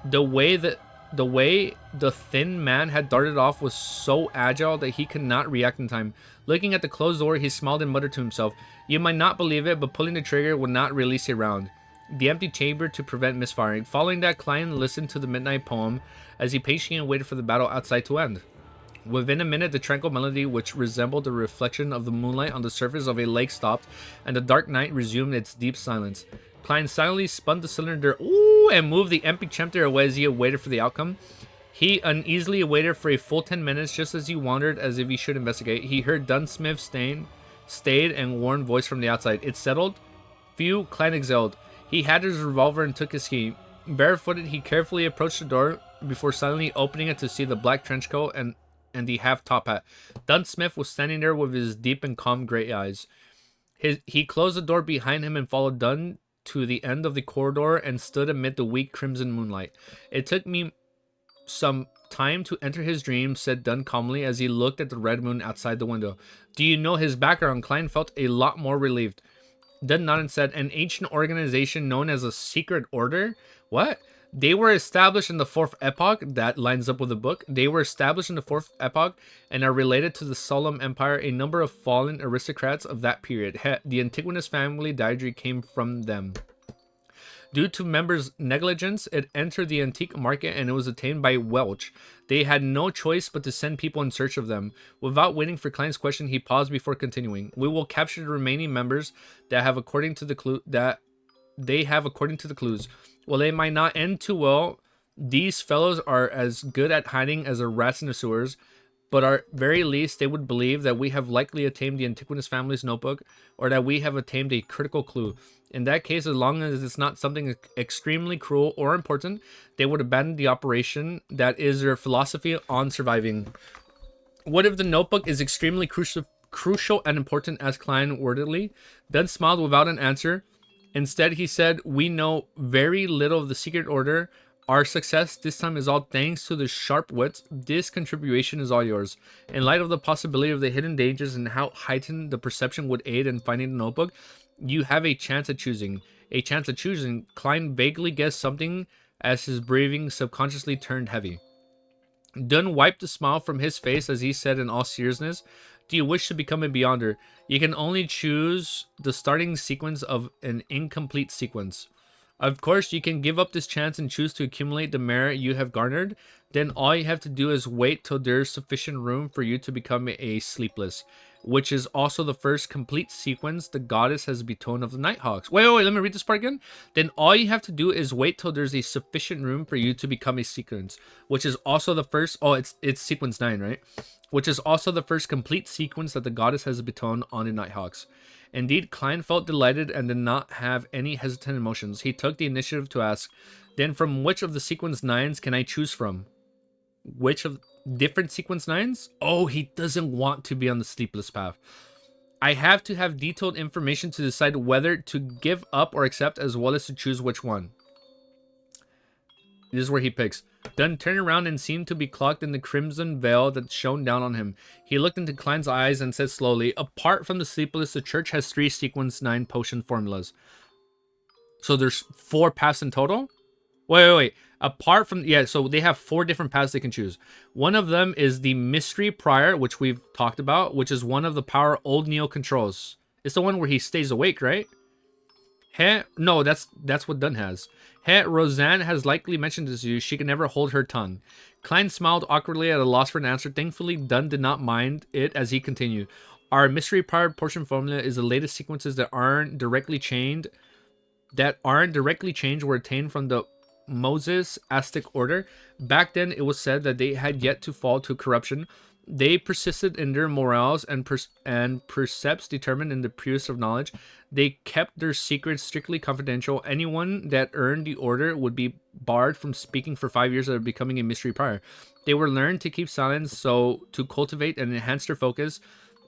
The way the thin man had darted off was so agile that he could not react in time. Looking at the closed door, he smiled and muttered to himself, "You might not believe it, but pulling the trigger would not release a round." The empty chamber to prevent misfiring. Following that, Klein listened to the midnight poem as he patiently waited for the battle outside to end. Within a minute, the tranquil melody, which resembled the reflection of the moonlight on the surface of a lake, stopped, and the dark night resumed its deep silence. Klein silently spun the cylinder and moved the empty chamber away as he waited for the outcome. He uneasily waited for a full 10 minutes, just as he wondered as if he should investigate. He heard Dunn Smith's staid and worn voice from the outside. "It's settled?" "Phew," Klein exhaled. He had his revolver and took his key. Barefooted, he carefully approached the door before silently opening it to see the black trench coat and the half-top hat. Dunn Smith was standing there with his deep and calm gray eyes. He closed the door behind him and followed Dunn to the end of the corridor and stood amid the weak crimson moonlight. "It took me some time to enter his dream," said Dunn calmly as he looked at the red moon outside the window. "Do you know his background?" Klein felt a lot more relieved. Dunn nodded and said, "An ancient organization known as a secret order?" "What?" "They were established in the 4th epoch." That lines up with the book. "They were established in the 4th epoch and are related to the Solemn Empire. A number of fallen aristocrats of that period. The Antigonus family dietary came from them. Due to members' negligence, it entered the antique market and it was attained by Welch. They had no choice but to send people in search of them." Without waiting for Klein's question, he paused before continuing. "We will capture the remaining members that have according to the clues. Well, they might not end too well. These fellows are as good at hiding as the rats in the sewers, but at very least they would believe that we have likely attained the Antigonus family's notebook, or that we have attained a critical clue. In that case, as long as it's not something extremely cruel or important, they would abandon the operation. That is their philosophy on surviving." What if the notebook is extremely crucial and important as Klein wordedly? Dunn smiled without an answer. Instead, he said, "We know very little of the secret order. Our success this time is all thanks to the sharp wits. This contribution is all yours. In light of the possibility of the hidden dangers and how heightened the perception would aid in finding the notebook, you have a chance at choosing." A chance at choosing. Klein vaguely guessed something as his breathing subconsciously turned heavy. Dunn wiped the smile from his face as he said in all seriousness, "Do you wish to become a Beyonder? You can only choose the starting sequence of an incomplete sequence. Of course, you can give up this chance and choose to accumulate the merit you have garnered. Then all you have to do is wait till there's sufficient room for you to become a sleepless, which is also the first complete sequence the goddess has bestowed of the Nighthawks." Wait, let me read this part again. Then all you have to do is wait till there's a sufficient room for you to become a sequence, which is also the first. Oh, it's sequence 9, right? Which is also the first complete sequence that the goddess has bestowed on the Nighthawks. Indeed, Klein felt delighted and did not have any hesitant emotions. He took the initiative to ask, "Then from which of the sequence 9s can I choose from?" Which of different sequence 9s? Oh, he doesn't want to be on the sleepless path. "I have to have detailed information to decide whether to give up or accept, as well as to choose which one." This is where he picks. Dunn turned around and seemed to be cloaked in the crimson veil that shone down on him. He looked into Klein's eyes and said slowly, "Apart from the sleepless, the church has 3 sequence 9 potion formulas." So there's 4 paths in total? Wait. Apart from, yeah, so they have 4 different paths they can choose. One of them is the Mystery Prior, which we've talked about, which is one of the power old Neo controls. It's the one where he stays awake, right? No, that's what Dunn has. Roseanne has likely mentioned this to you. She can never hold her tongue. Klein smiled awkwardly at a loss for an answer. Thankfully, Dunn did not mind it as he continued. Our mystery powered portion formula is the latest sequences that aren't directly changed were attained from the Moses Aztec order. Back then, it was said that they had yet to fall to corruption. They persisted in their morals and precepts determined in the purest of knowledge. They kept their secrets strictly confidential. Anyone that earned the order would be barred from speaking for 5 years of becoming a mystery prior. They were learned to keep silence, so to cultivate and enhance their focus.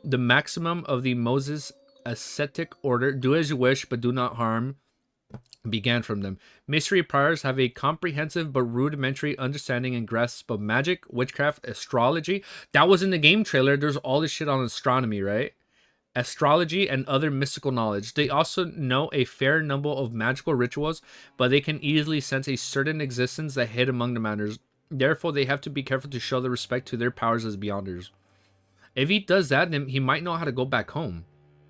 The maximum of the Moses ascetic order, "Do as you wish, but do not harm," began from them. Mystery priors have a comprehensive but rudimentary understanding and grasp of magic, witchcraft, astrology. That was in the game trailer. There's all this shit on astronomy, right? Astrology and other mystical knowledge. They also know a fair number of magical rituals, but they can easily sense a certain existence that hid among the manners. Therefore, they have to be careful to show the respect to their powers as Beyonders. If he does that, then he might know how to go back home.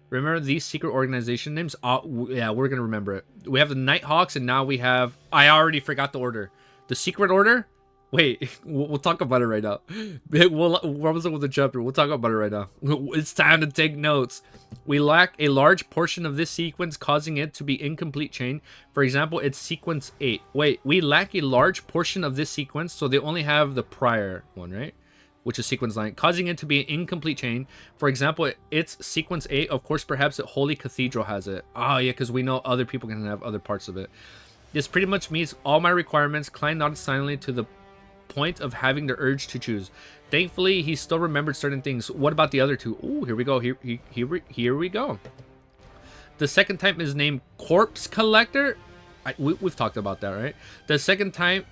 Remember these secret organization names? Yeah, we're going to remember it. We have the Nighthawks, and now we have... I already forgot the order. The secret order? Wait, we'll talk about it right now. What was it with the chapter? We'll talk about it right now. It's time to take notes. We lack a large portion of this sequence, causing it to be incomplete chain. For example, it's sequence 8. Wait, we lack a large portion of this sequence, so they only have the prior one, right? Which is sequence 9, causing it to be an incomplete chain. For example, it's sequence 8. Of course, perhaps Holy Cathedral has it. Oh, yeah, because we know other people can have other parts of it. This pretty much meets all my requirements. Klein nodded silently to the point of having the urge to choose. Thankfully, he still remembered certain things. What about the other 2? Ooh, here we go. Here we go. The second type is named Corpse Collector. We've talked about that, right? The second type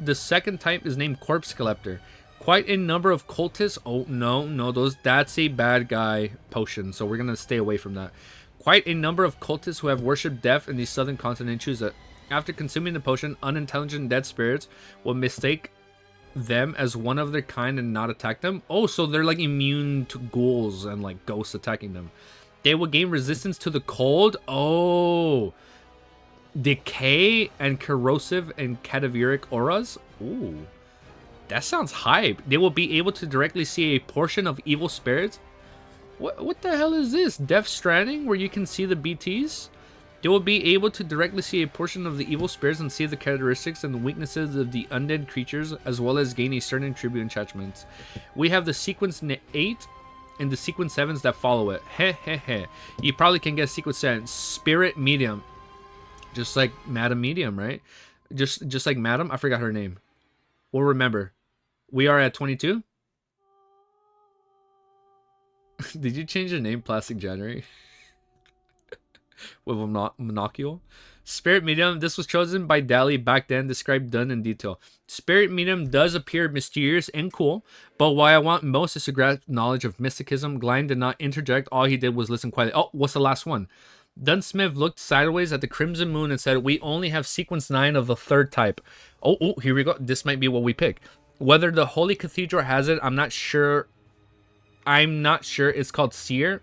is named Corpse Collector. Quite a number of cultists. Oh, no, that's a bad guy potion, so we're gonna stay away from that. Quite a number of cultists who have worshipped death in the southern continent choose it. After consuming the potion, unintelligent dead spirits will mistake them as one of their kind and not attack them. Oh, so they're like immune to ghouls and like ghosts attacking them. They will gain resistance to the cold. Oh, decay and corrosive and cadaveric auras. Ooh. That sounds hype. They will be able to directly see a portion of evil spirits. What the hell is this? Death Stranding, where you can see the BTs? They will be able to directly see a portion of the evil spirits and see the characteristics and weaknesses of the undead creatures, as well as gain a certain tribute enchantments. We have the sequence 8 and the sequence 7s that follow it. You probably can get sequence 7. Spirit Medium. Just like Madam Medium, right? Just like Madam. I forgot her name. We'll remember. We are at 22. Did you change your name Plastic January? With a monocle? Spirit Medium, this was chosen by Dali back then, described done in detail. Spirit Medium does appear mysterious and cool, but what I want most is to grasp knowledge of mysticism. Glenn did not interject, all he did was listen quietly. Oh, what's the last one? Dunsmith looked sideways at the Crimson Moon and said, we only have sequence 9 of the third type. Oh, here we go. This might be what we pick. Whether the Holy Cathedral has it, I'm not sure. It's called Seer.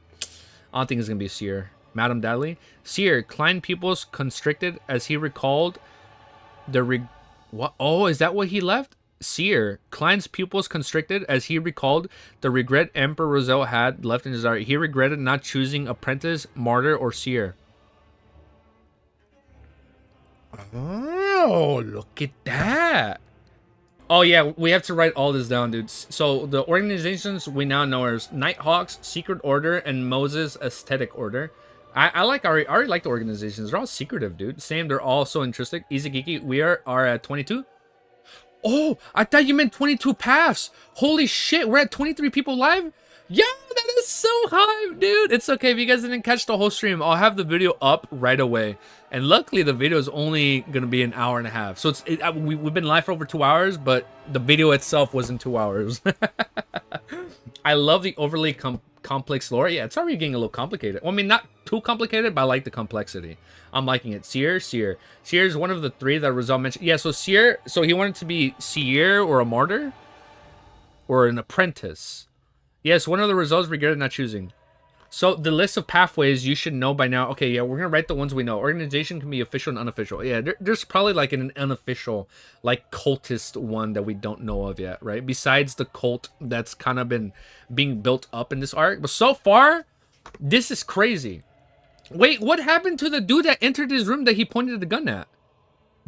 I don't think it's going to be Seer. Madame Dali. Seer, Klein pupils constricted as he recalled the what? Oh, is that what he left? Seer, Klein's pupils constricted as he recalled the regret Emperor Roselle had left in his heart. He regretted not choosing apprentice, martyr, or seer. Oh, look at that. Oh, yeah, we have to write all this down, dude. So the organizations we now know are Nighthawks, Secret Order, and Moses Aesthetic Order. I already like the organizations. They're all secretive, dude. Same, they're all so interesting. Easy Geeky, we are at 22. Oh, I thought you meant 22 paths. Holy shit, we're at 23 people live? Yeah, that is so hype, dude. It's okay if you guys didn't catch the whole stream. I'll have the video up right away. And luckily, the video is only going to be an hour and a half. So we've been live for over 2 hours, but the video itself wasn't 2 hours. I love the overly complex lore. Yeah, it's already getting a little complicated. Well, I mean, not too complicated, but I like the complexity. I'm liking it. Seer. Seer is one of the 3 that Rizal mentioned. Yeah, so Seer, so he wanted to be Seer or a martyr or an apprentice. Yes, one of the results regretted not choosing. So the list of pathways you should know by now. Okay, yeah, we're going to write the ones we know. Organization can be official and unofficial. Yeah, there's probably like an unofficial, like cultist one that we don't know of yet, right? Besides the cult that's kind of been being built up in this arc. But so far, this is crazy. Wait, what happened to the dude that entered his room that he pointed the gun at?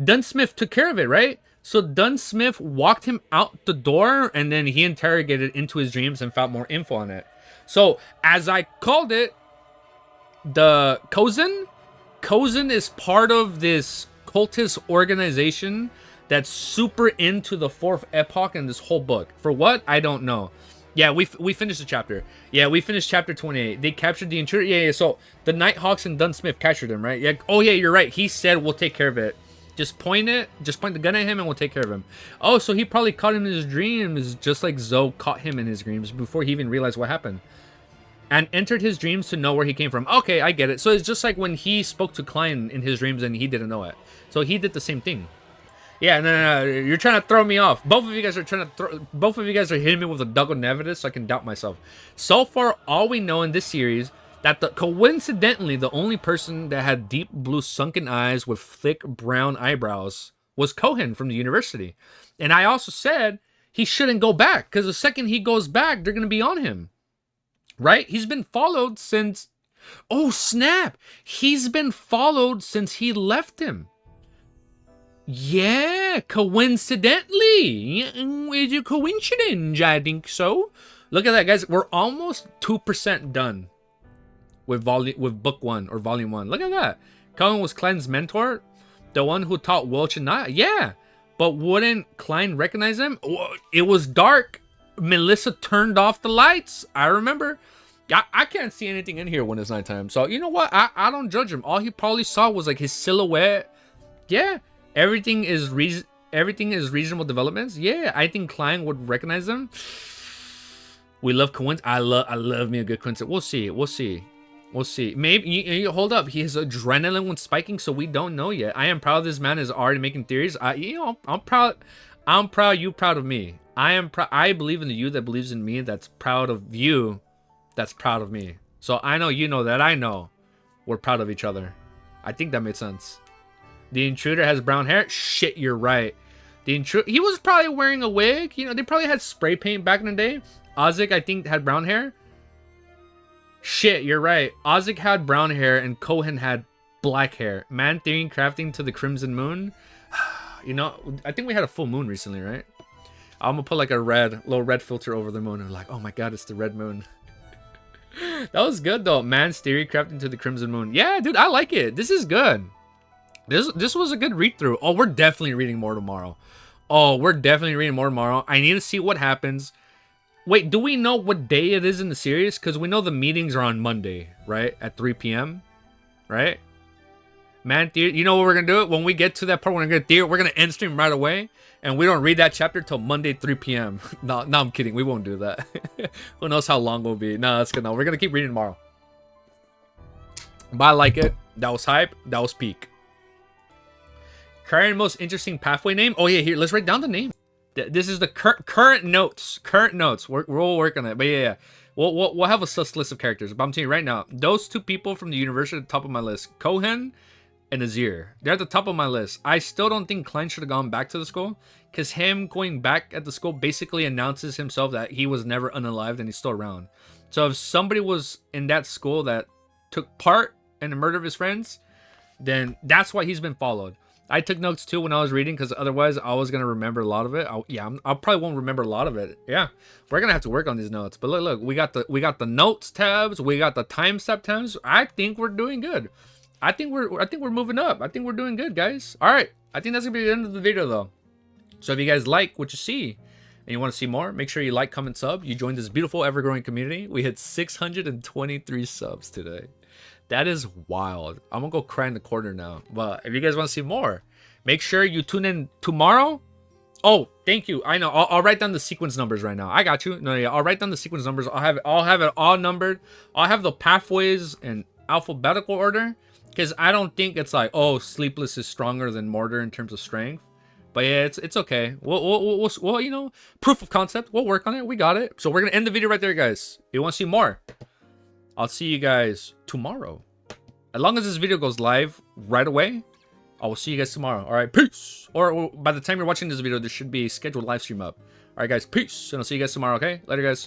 Dunsmith took care of it, right? So Dunsmith walked him out the door, and then he interrogated into his dreams and found more info on it. So, as I called it, the Cozen is part of this cultist organization that's super into the 4th epoch in this whole book. For what? I don't know. Yeah, we finished the chapter. Yeah, we finished chapter 28. They captured the intruder. Yeah, so the Nighthawks and Dunsmith captured him, right? Yeah. Oh, yeah, you're right. He said, we'll take care of it. Just point the gun at him and we'll take care of him. Oh, so he probably caught him in his dreams, just like Zoe caught him in his dreams before he even realized what happened. And entered his dreams to know where he came from. Okay, I get it. So it's just like when he spoke to Klein in his dreams and he didn't know it. So he did the same thing. Yeah, no. You're trying to throw me off. Both of you guys are hitting me with a double negative so I can doubt myself. So far, all we know in this series that coincidentally the only person that had deep blue sunken eyes with thick brown eyebrows was Cohen from the university. And I also said he shouldn't go back because the second he goes back, they're going to be on him. Right? He's been followed since... Oh, snap! He's been followed since he left him. Yeah, coincidentally. Is it coincidence? I think so. Look at that, guys. We're almost 2% done with book 1 or volume 1. Look at that. Cohen was Klein's mentor, the one who taught Welch and Naya. Yeah, but wouldn't Klein recognize him? It was dark. Melissa turned off the lights. I remember. I can't see anything in here when it's nighttime. So you know what? I don't judge him. All he probably saw was like his silhouette. Yeah, everything is reasonable developments. Yeah, I think Klein would recognize them. We love coincidence. I love me a good coincidence. We'll see. Maybe you hold up. His adrenaline was spiking, so we don't know yet. I am proud this man is already making theories. I'm proud. You proud of me. I believe in the you that believes in me. That's proud of you. That's proud of me. So I know you know that I know we're proud of each other. I think that made sense. The intruder has brown hair. Shit, you're right. The intruder, he was probably wearing a wig. You know, they probably had spray paint back in the day. Ozik, I think, had brown hair. Shit, you're right. Ozik had brown hair and Cohen had black hair. Man theory crafting to the Crimson Moon. You know, I think we had a full moon recently, right? I'm gonna put like a little red filter over the moon and like, oh my god, it's the red moon. That was good though. Man's theory crafting to the Crimson Moon. Yeah, dude, I like it. This is good. This was a good read through. Oh, we're definitely reading more tomorrow. I need to see what happens. Wait, do we know what day it is in the series? Because we know the meetings are on Monday, right? At 3 p.m., right? Man, you know what we're going to do? When we get to that part, we're going to end stream right away. And we don't read that chapter till Monday, 3 p.m. No, I'm kidding. We won't do that. Who knows how long it'll be. No, that's good. No, we're going to keep reading tomorrow. But I like it. That was hype. That was peak. Current most interesting pathway name? Oh, yeah, here. Let's write down the name. This is the current notes. Current notes. We're all working on it. But yeah. We'll have a sus list of characters. But I'm telling you right now, those two people from the university at the top of my list, Kohen and Azir, they're at the top of my list. I still don't think Klein should have gone back to the school, because him going back at the school basically announces himself that he was never unalived and he's still around. So if somebody was in that school that took part in the murder of his friends, then that's why he's been followed. I took notes too when I was reading, because otherwise I was gonna remember a lot of it. I probably won't remember a lot of it. Yeah, we're gonna have to work on these notes. But look, we got the notes tabs, we got the timestamp tabs. I think we're doing good. I think we're moving up. I think we're doing good, guys. All right, I think that's gonna be the end of the video though. So if you guys like what you see and you want to see more, make sure you like, comment, sub. You joined this beautiful, ever-growing community. We hit 623 subs today. That is wild. I'm gonna go cry in the corner now. But if you guys want to see more, make sure you tune in tomorrow. Oh, thank you. I know. I'll write down the sequence numbers right now. I got you. No, yeah. I'll write down the sequence numbers. I'll have it all numbered. I'll have the pathways in alphabetical order, because I don't think it's like, oh, Sleepless is stronger than Mortar in terms of strength. But yeah, it's okay. We'll you know, proof of concept. We'll work on it. We got it. So we're gonna end the video right there, guys. If you want to see more, I'll see you guys tomorrow. As long as this video goes live right away, I will see you guys tomorrow. All right, peace. Or by the time you're watching this video, there should be a scheduled live stream up. All right, guys, peace. And I'll see you guys tomorrow, okay? Later, guys.